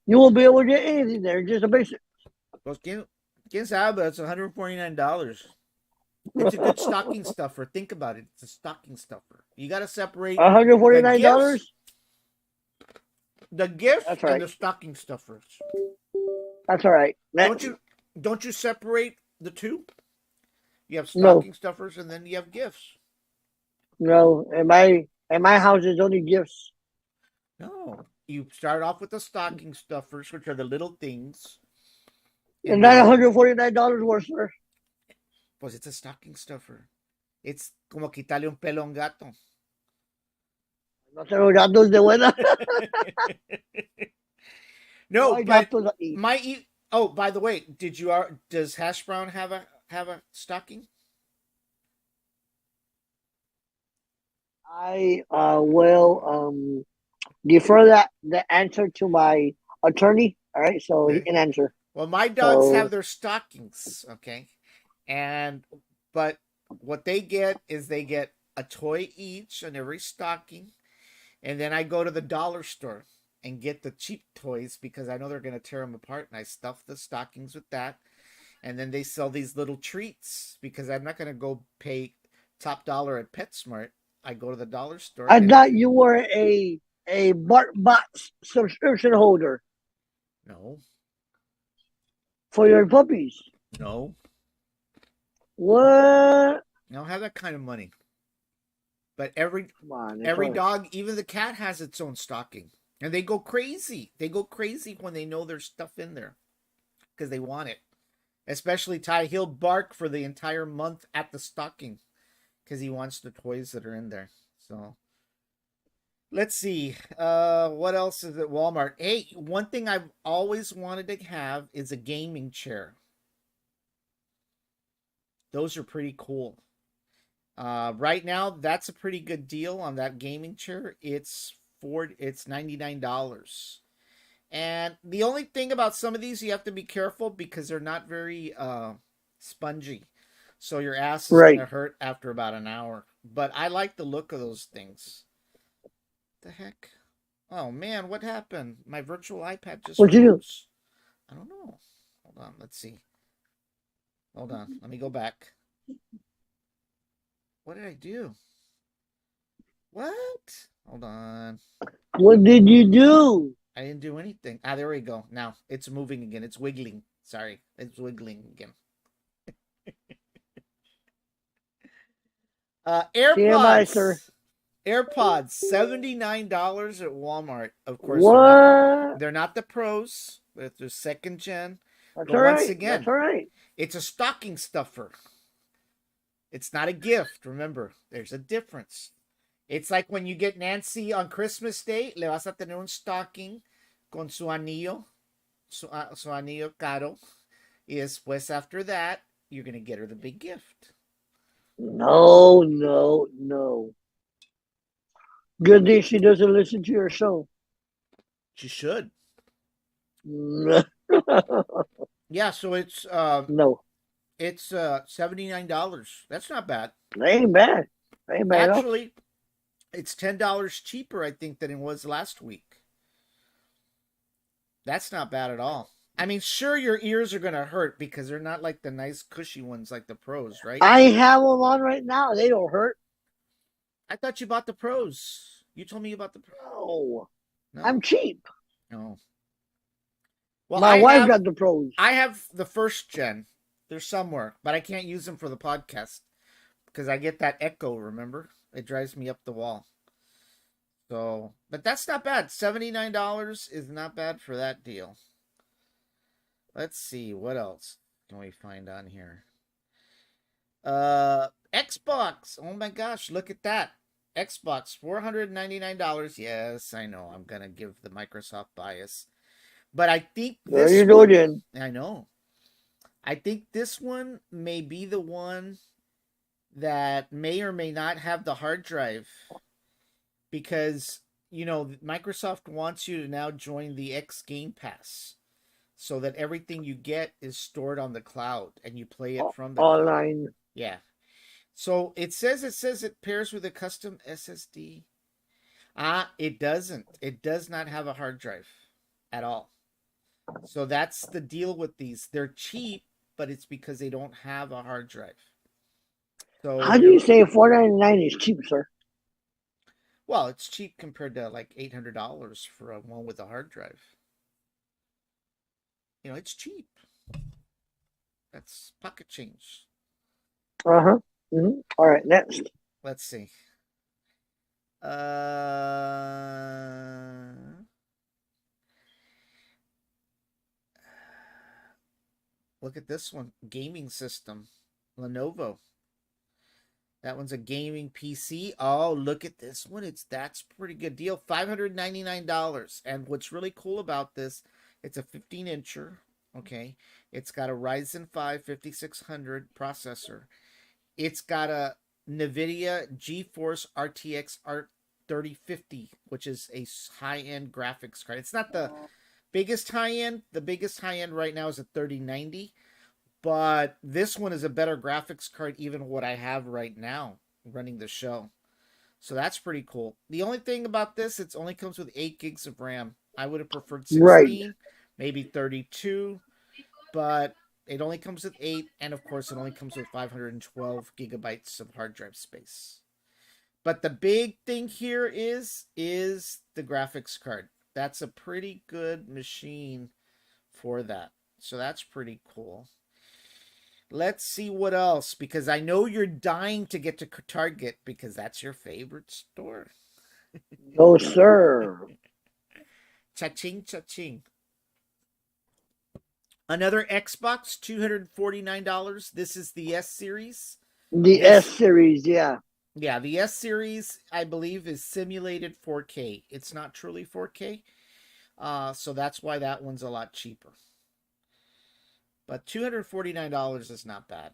You won't be able to get anything there. Just a basic. Pues quién sabe, it's $149. It's a good stocking stuffer. Think about it. It's a stocking stuffer. You got to separate $149. The gifts That's right. and the stocking stuffers. That's all right. Don't you separate the two? You have stocking stuffers and then you have gifts. No, in my house, there's only gifts. No, you start off with the stocking stuffers, which are the little things, And that $149 worth, sir. Pues it's a stocking stuffer. It's como quitarle un pelo a un gato. No tengo gatos de buena. No, No hay but gatos ahí. oh, by the way, does Hash Brown have a stocking? I will defer the answer to my attorney. All right, so he Okay. can answer. Well, my dogs So- have their stockings, okay? But what they get is they get a toy each on every stocking, and then I go to the dollar store and get the cheap toys because I know they're going to tear them apart, and I stuff the stockings with that. And then they sell these little treats because I'm not going to go pay top dollar at PetSmart. I go to the dollar store. I thought you were a BarkBot subscription holder No, for your puppies. no, What? I don't have that kind of money. But every Come on, every dog, even the cat, has its own stocking, and they go crazy. They go crazy when they know there's stuff in there because they want it. Especially Ty, he'll bark for the entire month at the stocking because he wants the toys that are in there. So let's see. What else is at Walmart? Hey, one thing I've always wanted to have is a gaming chair. Those are pretty cool. Right now, that's a pretty good deal on that gaming chair. It's $99. And the only thing about some of these, you have to be careful because they're not very spongy. So your ass is going to hurt after about an hour. But I like the look of those things. The heck? Oh, man, what happened? My virtual iPad just What'd you do? I don't know. Hold on, let's see. Hold on, let me go back. What did I do? What? Hold on. What did you do? I didn't do anything. Ah, there we go. Now it's moving again. It's wiggling. Sorry, it's wiggling again. AirPods. TMI, sir. AirPods, $79 at Walmart. Of course, What? they're not the pros. They're second gen. That's But all right. once again, That's all right. it's a stocking stuffer. It's not a gift. Remember, there's a difference. It's like when you get Nancy on Christmas Day, le vas a tener un stocking con su anillo, su anillo caro. Y después, after that, you're going to get her the big gift. No, no, no. Good thing she doesn't listen to your show. She should. No. Yeah, so it's No. It's $79. That's not bad. Ain't bad. Ain't bad. Actually, it's $10 cheaper, I think, than it was last week. That's not bad at all. I mean, sure, your ears are gonna hurt because they're not like the nice cushy ones like the pros, right? I have them on right now. They don't hurt. I thought you bought the pros. You told me about the pros. No. I'm cheap. No. Well, my wife got the pros. I have the first gen. They're somewhere, but I can't use them for the podcast because I get that echo, remember? It drives me up the wall. So, but that's not bad. $79 is not bad for that deal. Let's see, what else can we find on here? Xbox. Oh my gosh, look at that. Xbox, $499. Yes, I know. I'm going to give the Microsoft bias. But I think this there you go, Jen. I know. I think this one may be the one that may or may not have the hard drive because, you know, Microsoft wants you to now join the X Game Pass so that everything you get is stored on the cloud and you play it from the online. Cloud. Yeah. So it says it pairs with a custom SSD. It doesn't. It does not have a hard drive at all. So that's the deal with these. They're cheap, but it's because they don't have a hard drive. So how do you say $499 is cheap, sir? Well, it's cheap compared to like $800 for a one with a hard drive. You know, it's cheap. That's pocket change. Uh-huh. Mm-hmm. All right, next. Let's see. look at this one. Gaming system. Lenovo. That one's a gaming PC. Oh, look at this one. That's pretty good deal. $599. And what's really cool about this, it's a 15-incher. Okay. It's got a Ryzen 5 5600 processor. It's got a NVIDIA GeForce RTX 3050, which is a high-end graphics card. It's not the biggest high-end. The biggest high-end right now is a 3090. But this one is a better graphics card, even what I have right now running the show. So that's pretty cool. The only thing about this, it only comes with 8 gigs of RAM. I would have preferred 16, Right. maybe 32, but it only comes with 8, and of course it only comes with 512 gigabytes of hard drive space. But the big thing here is the graphics card. That's a pretty good machine for that. So that's pretty cool. Let's see what else, because I know you're dying to get to Target because that's your favorite store. No, sir. Cha-ching, cha-ching. Another Xbox, $249. This is the S Series. The S Series, yeah. Yeah, the S Series, I believe, is simulated 4K. It's not truly 4K. So that's why that one's a lot cheaper. But $249 is not bad.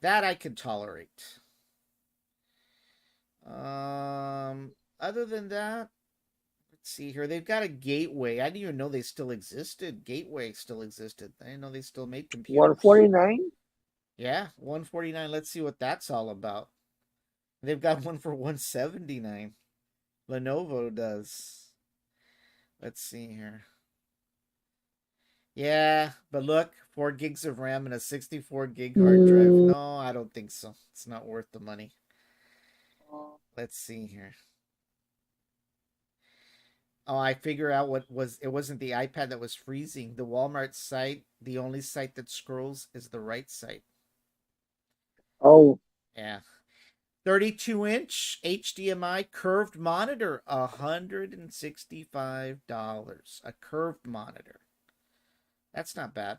That I could tolerate. Other than that, let's see here. They've got a Gateway. I didn't even know they still existed. Gateway still existed. I didn't know they still made computers. 149. Yeah, 149. Let's see what that's all about. They've got one for 179. Lenovo does. Let's see here. Yeah, but look, 4 gigs of RAM and a 64 gig hard drive. No, I don't think so. It's not worth the money. Let's see here. Oh, I figure out what was it wasn't the iPad that was freezing. The Walmart site, the only site that scrolls is the right site. Oh. Yeah. 32-inch HDMI curved monitor, $165. A curved monitor. That's not bad.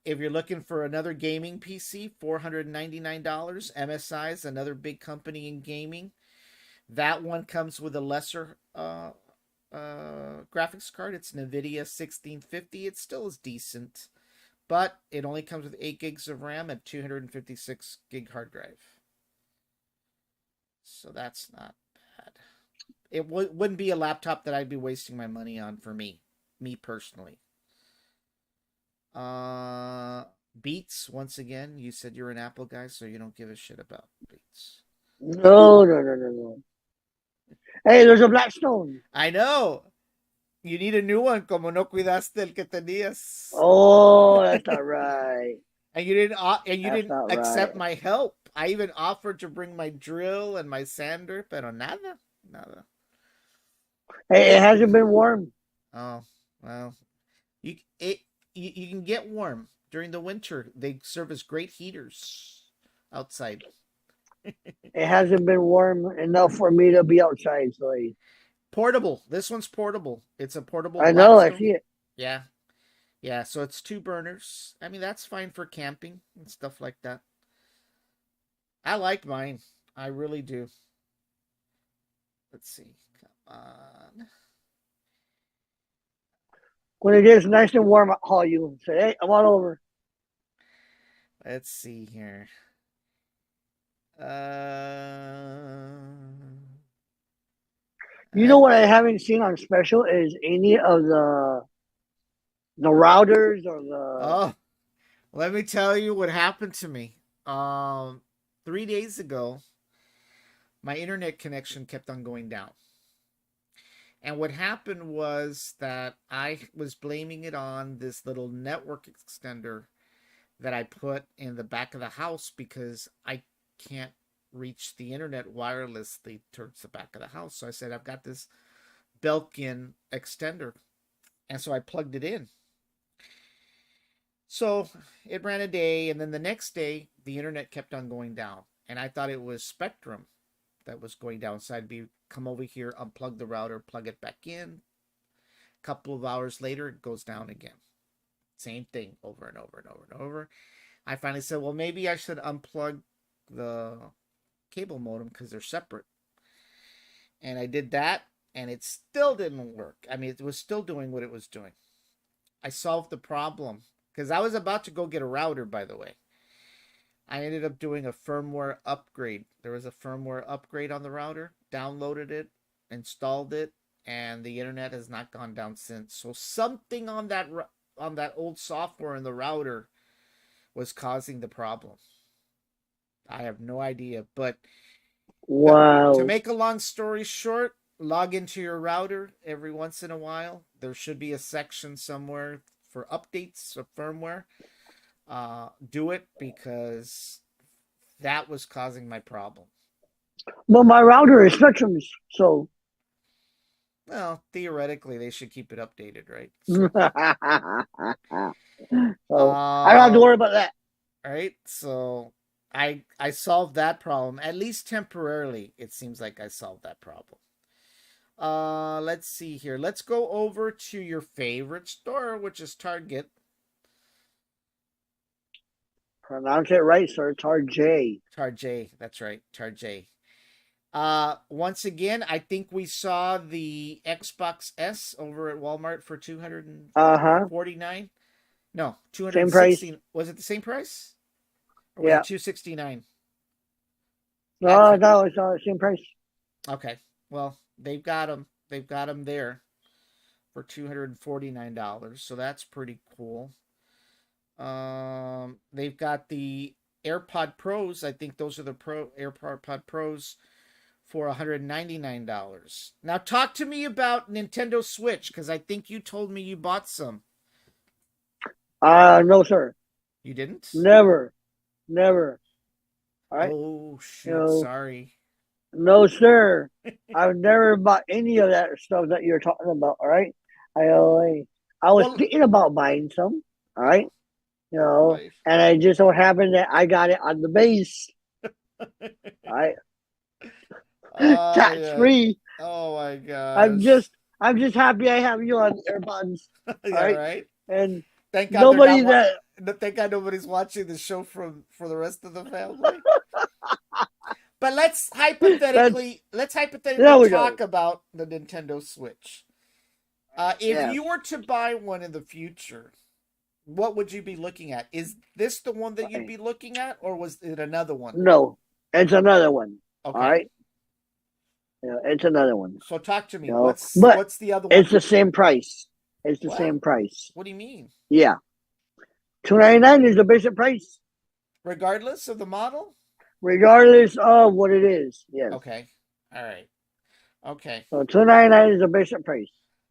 If you're looking for another gaming PC, $499. MSI is another big company in gaming. That one comes with a lesser graphics card. It's NVIDIA 1650. It still is decent, but it only comes with 8 gigs of RAM and 256 gig hard drive. So that's not bad. It wouldn't be a laptop that I'd be wasting my money on for me personally. Beats, once again, you said you're an Apple guy, so you don't give a shit about Beats. No. Hey, there's a Blackstone. I know. You need a new one, como no cuidaste el que tenías. Oh, that's not right. And you didn't accept my help. I even offered to bring my drill and my sander, pero nada. Hey, it hasn't been warm. Oh, well. You can get warm during the winter. They serve as great heaters outside. It hasn't been warm enough for me to be outside, so portable. This one's portable. It's a portable. I know, I see it. Yeah. So it's 2 burners. I mean, that's fine for camping and stuff like that. I like mine. I really do. Let's see. Come on. When it gets nice and warm, I'll call you and say, "Hey, I'm on over." Let's see here. You know what I haven't seen on special is any of the routers or the. Oh, let me tell you what happened to me. 3 days ago, my internet connection kept on going down. And what happened was that I was blaming it on this little network extender that I put in the back of the house because I can't reach the internet wirelessly towards the back of the house. So I said, I've got this Belkin extender. And so I plugged it in. So it ran a day, and then the next day, the internet kept on going down. And I thought it was Spectrum that was going down. So I'd come over here, unplug the router, plug it back in. A couple of hours later, it goes down again. Same thing over and over and over and over. I finally said, well, maybe I should unplug the cable modem because they're separate. And I did that, and it still didn't work. I mean, it was still doing what it was doing. I solved the problem because I was about to go get a router, by the way. I ended up doing a firmware upgrade. There was a firmware upgrade on the router, downloaded it, installed it, and the internet has not gone down since. So something on that old software in the router was causing the problem. I have no idea, but Wow. to make a long story short, log into your router every once in a while. There should be a section somewhere for updates of firmware. Do it because that was causing my problem. Well, my router is Spectrum's, so. Well, theoretically, they should keep it updated, right? So, I don't have to worry about that. Right? So I solved that problem. At least temporarily, it seems like I solved that problem. Let's see here. Let's go over to your favorite store, which is Target. Pronounce it right, sir. Target. Target. That's right. Target. Once again, I think we saw the Xbox S over at Walmart for $249. No, $216. Same price. Was it the same price? Or Yeah. $269. No, it's not the same price. Okay. Well, they've got them. They've got them there for $249. So that's pretty cool. They've got the AirPod Pros. I think those are the AirPod Pros for $199. Now talk to me about Nintendo Switch, because I think you told me you bought some. No, sir. You didn't? Never. All right. Oh shoot! No. Sorry. No, sir. I've never bought any of that stuff that you're talking about. All right. I was thinking about buying some. All right. And I just so happened that I got it on the base. All right. Tax free. Oh my god! I'm just happy I have you on AirPods. Right. And thank God thank God nobody's watching the show for the rest of the family. But let's hypothetically talk about the Nintendo Switch. If you were to buy one in the future, what would you be looking at? Is this the one that you'd be looking at, or was it another one? No, it's another one. Okay. All right. Yeah, it's another one. So talk to me. No. What's the other one? It's the same price. It's the same price. What do you mean? Yeah. $299 is the basic price. Regardless of the model? Regardless of what it is. Yes. Okay. All right. Okay. So $299 is the basic price.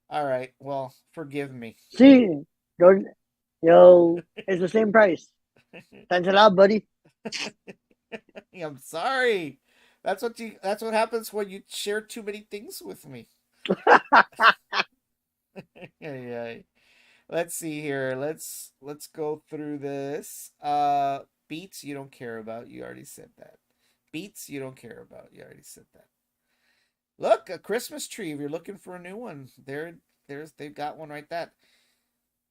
All right. Well, forgive me. See, it's the same price. Thanks a lot, buddy. I'm sorry. That's what happens when you share too many things with me. Yeah. Let's see here. Let's go through this. Beats you don't care about. You already said that. Beats you don't care about. You already said that. Look, a Christmas tree. If you're looking for a new one, they've got one right there.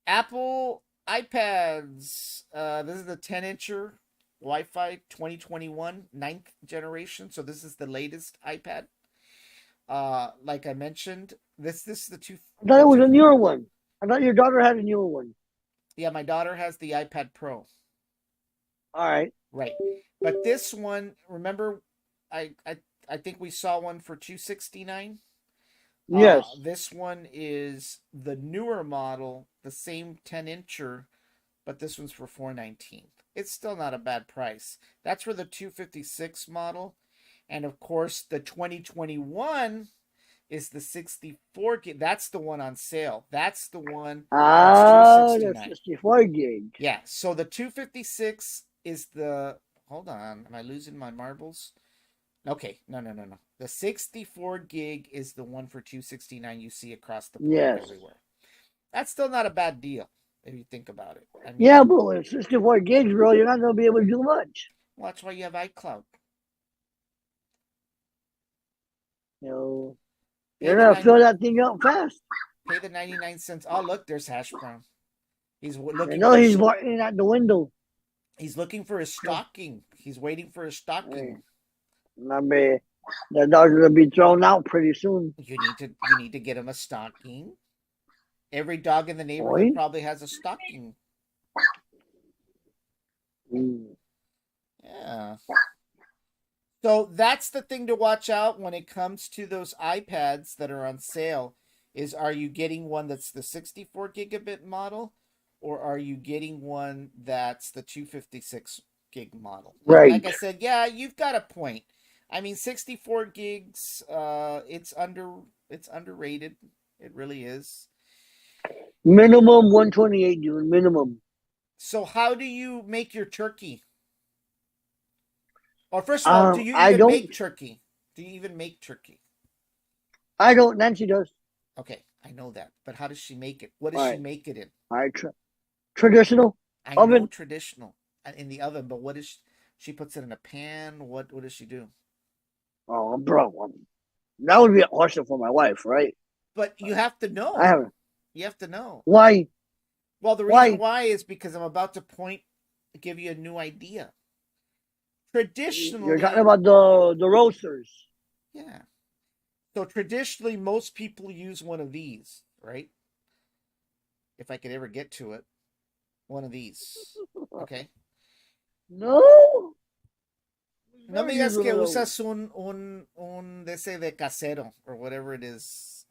Apple iPads. This is the 10-incher Wi-Fi 2021 9th generation. So this is the latest iPad. Like I mentioned, this is the two. I thought it was a newer one. I thought your daughter had a newer one. Yeah, my daughter has the iPad Pro. All right. Right. But this one, remember, I think we saw one for $269. Yes. This one is the newer model, the same 10-incher, but this one's for $419. It's still not a bad price. That's for the 256 model. And of course, the 2021 is the 64 gig. That's the one on sale. That's the one. The 64 gig. Yeah. So the 256 is the. Hold on. Am I losing my marbles? Okay. No. The 64 gig is the one for $269 you see across the board everywhere. That's still not a bad deal if you think about it. I mean, but with 64 gigs, bro, you're not going to be able to do much. Well, that's why you have iCloud. You're going to fill that thing up fast. Pay the 99 cents. Oh, look, there's Hash Brown. He's I looking know for he's walking out the window. he's looking for his stocking. He's waiting for his Hey, stocking. remember, the dog's gonna be thrown out pretty soon. You need to get him a stocking. Every dog in the neighborhood Boy. probably has a stocking. Mm. Yeah. So that's the thing to watch out when it comes to those iPads that are on sale is are you getting one that's the 64 gigabit model or are you getting one that's the 256 gig model? And Right. like I said, yeah, you've got a point. I mean 64 gigs it's underrated. It really is. Minimum 128, dude. Minimum. So how do you make your turkey? Or first of all, do you I even don't. make turkey? Do you even make turkey? I don't. Nancy does. Okay, I know that. But how does she make it? What does All she right. make it in? All right. Traditional I know oven. traditional in the oven, but what is she puts it in a pan? What does she do? Oh, bro. That would be a question for my wife, right? But you have to I know. haven't. You have to know. Why? Well, the reason Why? why is because I'm about to give you a new idea. You're talking Traditionally, about the roasters. yeah. So traditionally, most people use one of these, right? If I could ever get to it, one of these. Okay. No. No Never me use digas one que of those. usas un de ese de casero or whatever it is.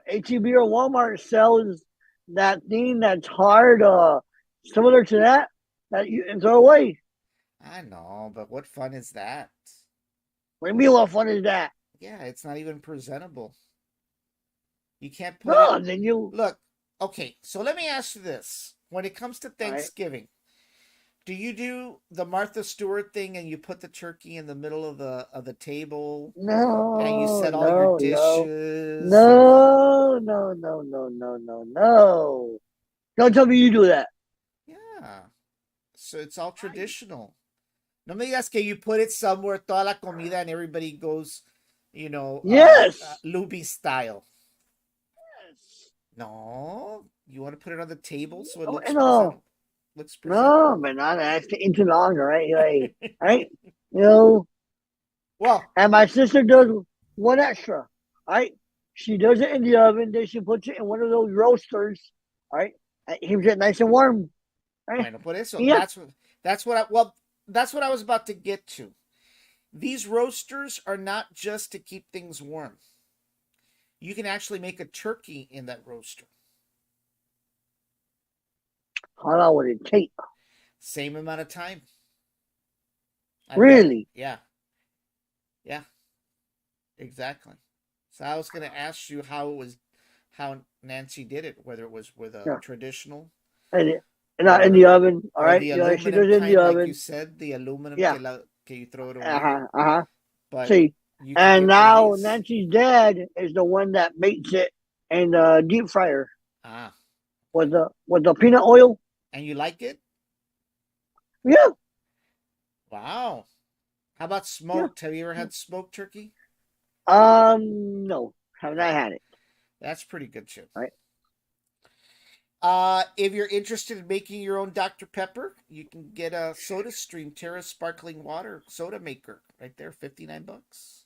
HEB or Walmart sells that thing that's hard, similar to that you can throw away. I know, but what fun is that? What do you mean? What fun is that? Yeah, it's not even presentable. You can't put it. No, then you. Look, okay, so let me ask you this. When it comes to All right. Thanksgiving, do you do the Martha Stewart thing and you put the turkey in the middle of the table and you No, set all your no, dishes and no, no, no, no, no, no, no. Don't tell me you do that. yeah. So it's all traditional. No me digas que you put it somewhere, toda la comida, and everybody goes, Yes. Luby style. Yes. No, you want to put it on the table so it Oh, looks no, presentable. no, man, not that's too long, right? Like, right? You know, Well, and my sister does one extra, right? She does it in the oven, then she puts it in one of those roasters, right? And keeps it nice and warm, right? bueno, por eso. Yeah. That's what I was about to get to. These roasters are not just to keep things warm. You can actually make a turkey in that roaster. How long would it take? Same amount of time. Really? Yeah. Yeah. Exactly. So I was going to ask you how Nancy did it, whether it was with a Yeah. traditional And not in the oven, all right? the Yeah, she aluminum does it in the kind, like oven. you said, the aluminum Yeah. que you throw it away. Uh-huh. But See, you can and get one of now these. Nancy's dad is the one that makes it in the deep fryer Ah, with the peanut oil. and you like it? Yeah, Wow. How about smoked? Have you ever had smoked turkey? no, have not had it. That's pretty good too. Right. If you're interested in making your own Dr. Pepper, you can get a SodaStream Terra sparkling water soda maker right there, $59.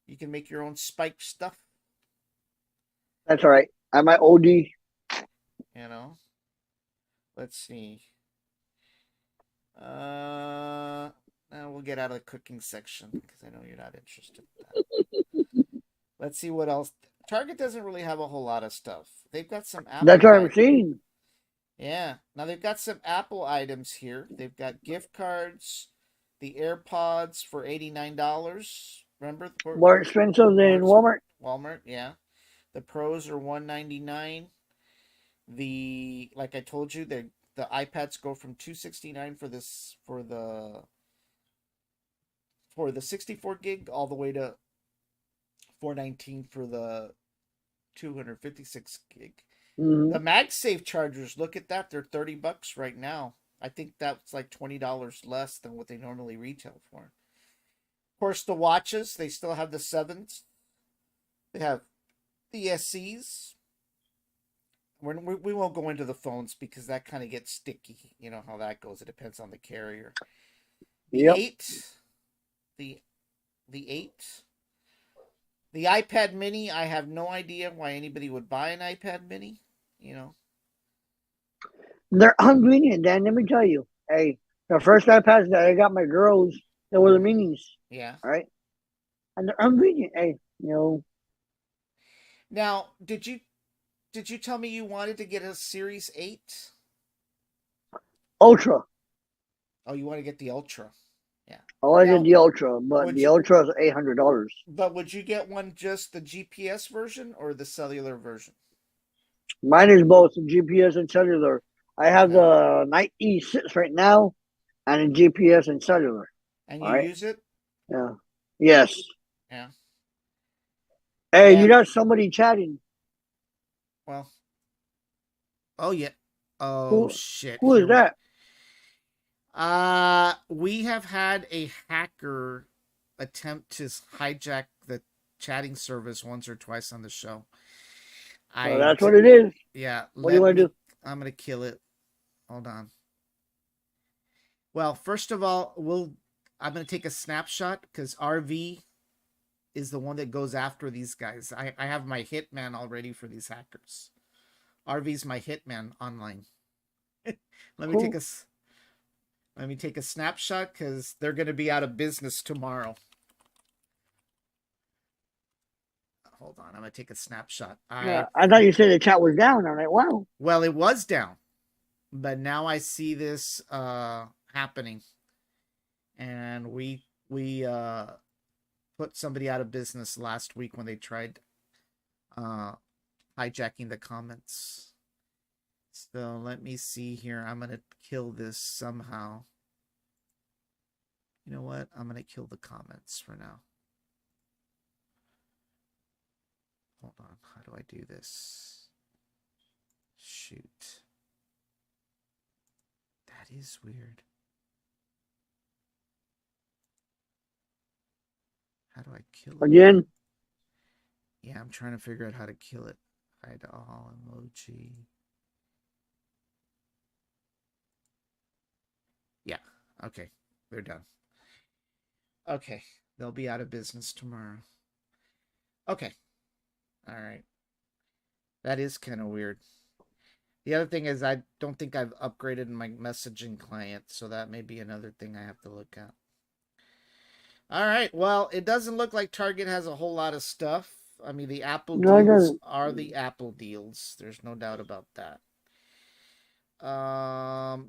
You can make your own spiked stuff. That's all right. I might OD. You know. Let's see. Now we'll get out of the cooking section because I know you're not interested in that. Let's see what else. Target doesn't really have a whole lot of stuff. They've got some Apple. That's what I'm saying. Yeah. Now they've got some Apple items here. They've got gift cards, the AirPods for $89. Remember? More expensive than Walmart. Walmart, yeah. The Pros are $199. Like I told you, the iPads go from $269 for the 64 gig all the way to $419 for the 256 gig. Mm-hmm. The MagSafe chargers, look at that. They're $30 right now. I think that's like $20 less than what they normally retail for. Of course, the watches, they still have the 7s. They have the SEs. We won't go into the phones because that kind of gets sticky. You know how that goes. It depends on the carrier. The Yep. 8, the 8, the iPad Mini. I have no idea why anybody would buy an iPad Mini. You know. They're inconvenient, Dan. Let me tell you. Hey, the first iPads that I got my girls, they were the minis. Yeah. All right. And they're inconvenient. Hey, Now, did you tell me you wanted to get a Series 8? Ultra. Oh, you want to get the Ultra. Yeah. I wanted Now, the Ultra, but would the you Ultra is $800. but would you get one just the GPS version or the cellular version? Mine is both GPS and cellular. I have Okay. the Night E6 right now, and a GPS and cellular. And All you right. use it? Yeah. Yes. Yeah. Hey, you And got somebody chatting. well, oh yeah. Oh Who? shit. Who is Here we that? we have had a hacker attempt to hijack the chatting service once or twice on the show. Well, I that's what it is. yeah, What do you want to do? I'm going to kill it. Hold on. Well, first of all, I'm going to take a snapshot cuz RV is the one that goes after these guys. I have my hitman already for these hackers. RV's my hitman online. let me take Cool. a let me take a snapshot because they're going to be out of business tomorrow. Hold on, I'm going to take a snapshot. I thought you said the chat was down. I'm like, wow. Well, it was down, but now I see this happening, and we put somebody out of business last week when they tried hijacking the comments. So let me see here. I'm going to kill this somehow. You know what? I'm going to kill the comments for now. Hold on. How do I do this? Shoot. That is weird. How do I kill it? Again? Yeah, I'm trying to figure out how to kill it. Hide all emoji. Yeah. Okay. They're done. Okay. They'll be out of business tomorrow. Okay. All right. That is kind of weird. The other thing is I don't think I've upgraded my messaging client, so that may be another thing I have to look at. All right. Well, it doesn't look like Target has a whole lot of stuff. I mean, the Apple No, it deals doesn't. are the Apple deals. There's no doubt about that.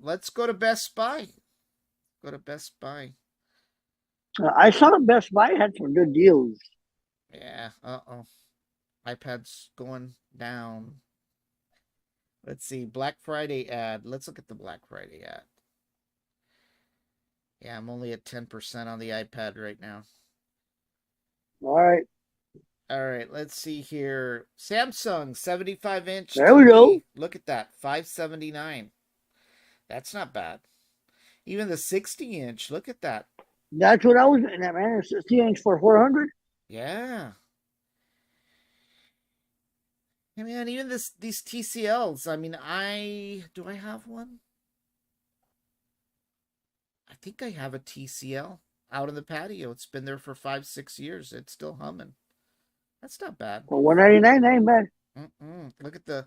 Let's go to Best Buy. Go to Best Buy. I saw Best Buy had some good deals. Yeah. Uh-oh. iPad's going down. Let's see. Black Friday ad. Let's look at the Black Friday ad. Yeah, I'm only at 10% on the iPad right now. All right. All right, let's see here. Samsung 75-inch There we go. Look at that. $579. That's not bad. Even the 60-inch, look at that. That's what I was getting at, man. 60-inch for 400. Yeah. Hey man, even these TCLs. I mean, do I have one? I think I have a TCL out in the patio. It's been there for 5-6 years. It's still humming. That's not bad. For 199, that ain't bad. Look at the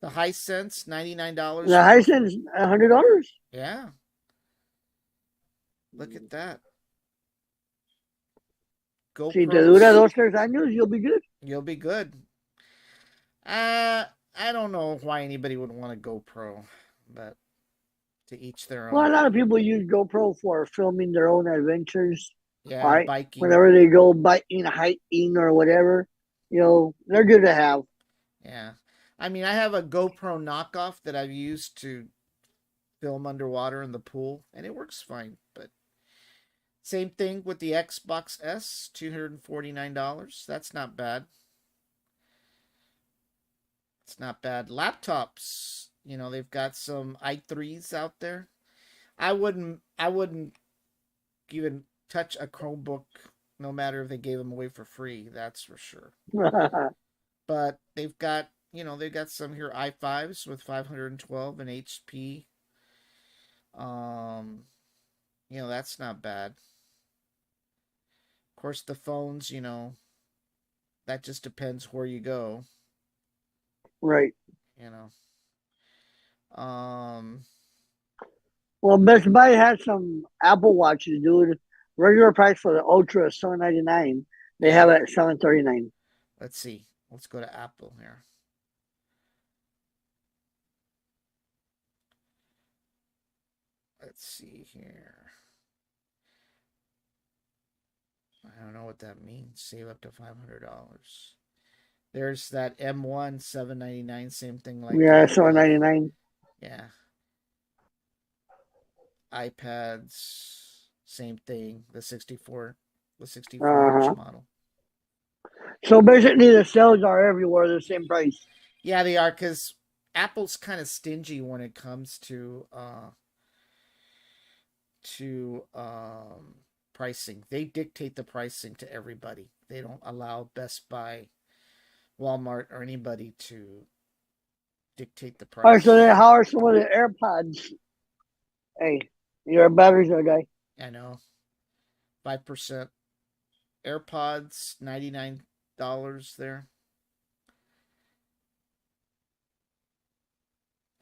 Hisense, $99. The Hisense, $100. Yeah. Look at that. Si te dura 2-3 años, you'll be good. You'll be good. I don't know why anybody would want a GoPro, but to each their own. Well, a lot of people use GoPro for filming their own adventures. Yeah, right? biking. Whenever they go biking, hiking, or whatever, they're good to have. Yeah. I mean, I have a GoPro knockoff that I've used to film underwater in the pool, and it works fine. But same thing with the Xbox S, $249. That's not bad. It's not bad. Laptops, they've got some i3s out there. I wouldn't even touch a Chromebook, no matter if they gave them away for free. That's for sure. but they've got some here i5s with 512 and HP. Um, that's not bad. Of course, the phones, that just depends where you go. Right. You know. Well, Best Buy has some Apple Watches, dude. Regular price for the Ultra is $799. They Yeah. have it at $739. Let's see. Let's go to Apple here. Let's see here. I don't know what that means. Save up to $500. There's that M1 $799. Same thing like the Yeah, iPad. $799. Yeah. iPads, same thing. The 64-inch Uh-huh. model. So basically, the sales are everywhere the same price. Yeah, they are because Apple's kind of stingy when it comes to pricing. They dictate the pricing to everybody. They don't allow Best Buy, Walmart, or anybody to dictate the All right, so price. then how are some of the AirPods? Hey, you're a battery guy. I know. 5%. AirPods, $99 there.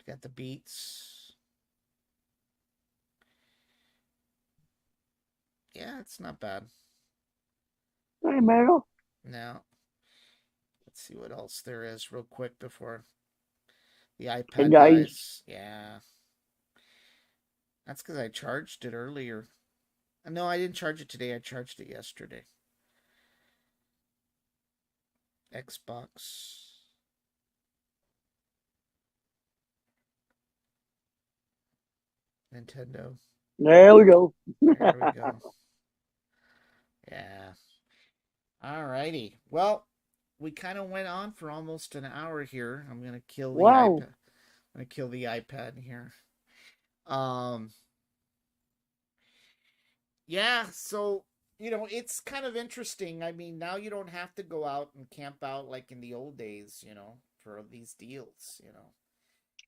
Got the Beats. Yeah, it's not bad. Hey, man. Now, let's see what else there is real quick before the Hey, iPad guys. dies. Yeah. That's because I charged it earlier. No, I didn't charge it today. I charged it yesterday. Xbox. Nintendo. There we go. There we go. Yeah. Alrighty. Well, we kind of went on for almost an hour here. I'm gonna kill the Wow. iPad. I'm gonna kill the iPad here. Um. Yeah. So it's kind of interesting. I mean, now you don't have to go out and camp out like in the old days. For these deals.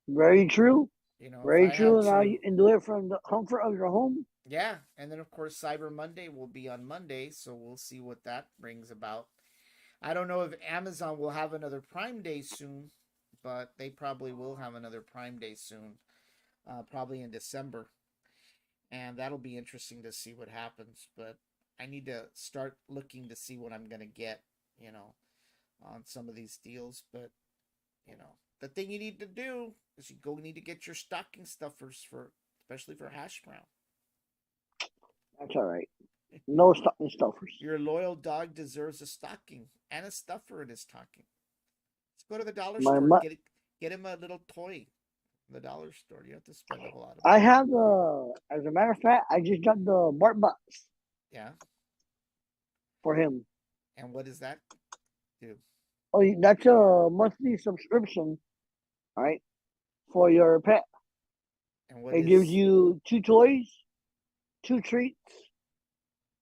Very true. If Very I had true. Now to. you can do it from the comfort of your home. Yeah, and then of course Cyber Monday will be on Monday, so we'll see what that brings about. I don't know if Amazon will have another Prime Day soon, but they probably will have another Prime Day soon, probably in December, and that'll be interesting to see what happens. But I need to start looking to see what I'm gonna get, you know, on some of these deals. But the thing you need to do is you need to get your stocking stuffers especially for hash brown. That's all right. No stocking stuffers. Your loyal dog deserves a stocking and a stuffer in his stocking. Let's go to the dollar My, store. my Get him a little toy. In the dollar store. You have to spend a whole lot of I money. have the. As a matter of fact, I just got the Bart box Yeah. for him. And what does that do? Oh, that's a monthly subscription, all right, for your pet. And what It gives is you 2 toys, 2 treats,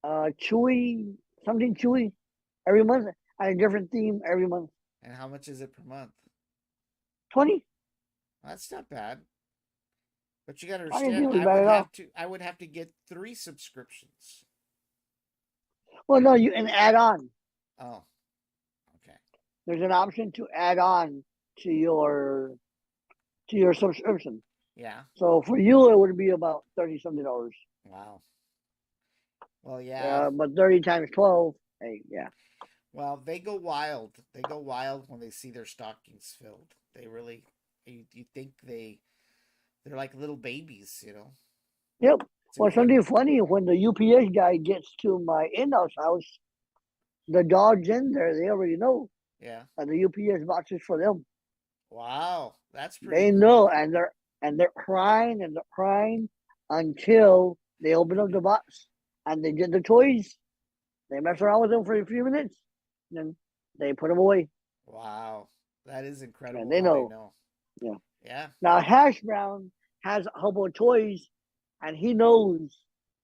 chewy, something chewy every month, and a different theme every month. and how much is it per month? 20. Well, that's not bad. But you got to I didn't understand, think it was bad at all. I would have to get 3 subscriptions. Well, no, you can add on. Oh, okay. There's an option to add on to your subscription. Yeah. So for you, it would be about 30 something dollars. Wow. Well, yeah. But 30 times 12, hey, yeah. Well, they go wild. They go wild when they see their stockings filled. They really you think they're like little babies. Yep. It's Well, incredible. something funny when the UPS guy gets to my in-house house, the dog's in there. They already know, Yeah. and the UPS box is for them. Wow. That's pretty They cool. know, and they're crying and they're crying until they open up the box and they get the toys. They mess around with them for a few minutes, and then they put them away, Wow. That is and incredible they how they know. know. Yeah. Yeah. Now Hash Brown has a couple of toys, and he knows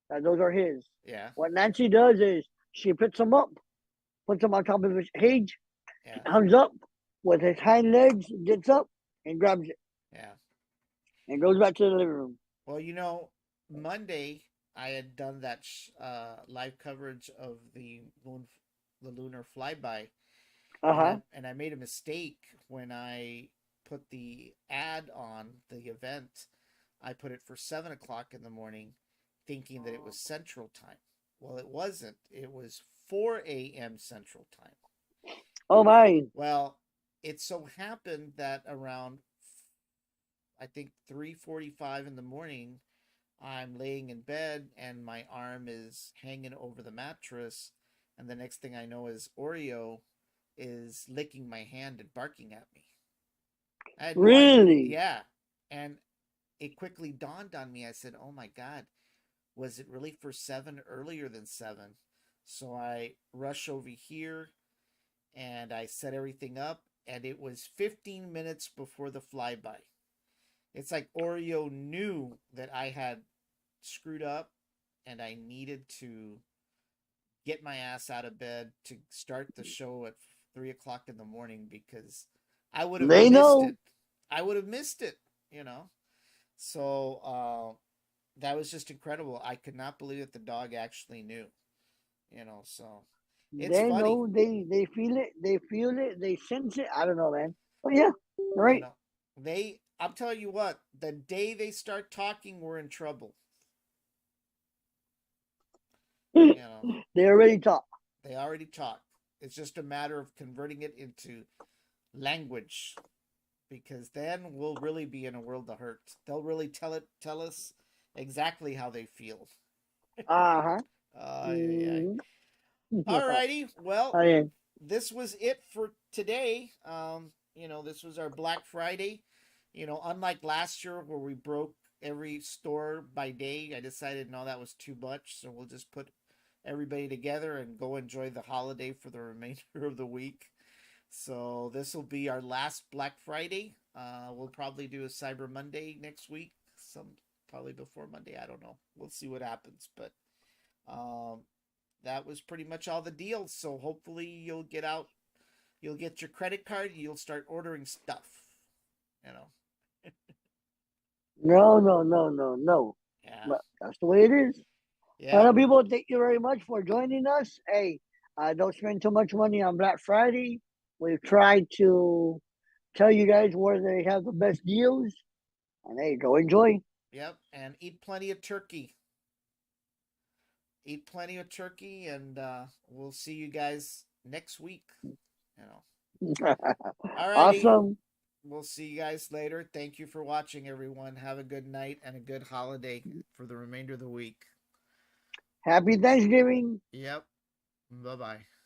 that those are his. Yeah. What Nancy does is she puts them on top of his cage, Yeah. comes up, with his hind legs, gets up and grabs it Yeah. and goes back to the living room. Well, Monday I had done that live coverage of the lunar flyby, Uh and huh. I made a mistake when I put the ad on the event. I put it for 7 o'clock in the morning, thinking that it was Central Time. Well, it wasn't. It was 4 a.m. Central Time. Oh my. Well, it so happened that around I think 3:45 in the morning, I'm laying in bed and my arm is hanging over the mattress, and the next thing I know is Oreo is licking my hand and barking at me. I had no idea. Really? Yeah. And it quickly dawned on me. I said, "Oh my god, was it really for 7 earlier than 7?" So I rush over here and I set everything up, and it was 15 minutes before the flyby. It's like Oreo knew that I had screwed up and I needed to get my ass out of bed to start the show at 3 o'clock in the morning, because I would have They missed know. it. I would have missed it, you know. So that was just incredible. I could not believe that the dog actually knew, So it's They funny, know. They feel it. They feel it. They sense it. I don't know, man. But yeah, you're you right. know. I'm telling you what, the day they start talking, we're in trouble. You know, They already talk. they already talk. It's just a matter of converting it into language, because then we'll really be in a world of hurt. They'll really tell us exactly how they feel. Uh huh. Yeah. Mm-hmm. Alrighty. Well, Oh, yeah. this was it for today. This was our Black Friday. Unlike last year where we broke every store by day, I decided no, that was too much. So we'll just put everybody together and go enjoy the holiday for the remainder of the week. So this will be our last Black Friday. We'll probably do a Cyber Monday next week. Probably before Monday. I don't know. We'll see what happens. But um, that was pretty much all the deals. So hopefully you'll get out. You'll get your credit card. You'll start ordering stuff. You know. No, no, no, no, no. Yeah. But that's the way it is. Yep. Hello, people. Thank you very much for joining us. Hey, don't spend too much money on Black Friday. We've tried to tell you guys where they have the best deals. And hey, go enjoy. Yep. And eat plenty of turkey. Eat plenty of turkey, and we'll see you guys next week. Alrighty. Awesome. We'll see you guys later. Thank you for watching, everyone. Have a good night and a good holiday for the remainder of the week. Happy Thanksgiving. Yep. Bye bye.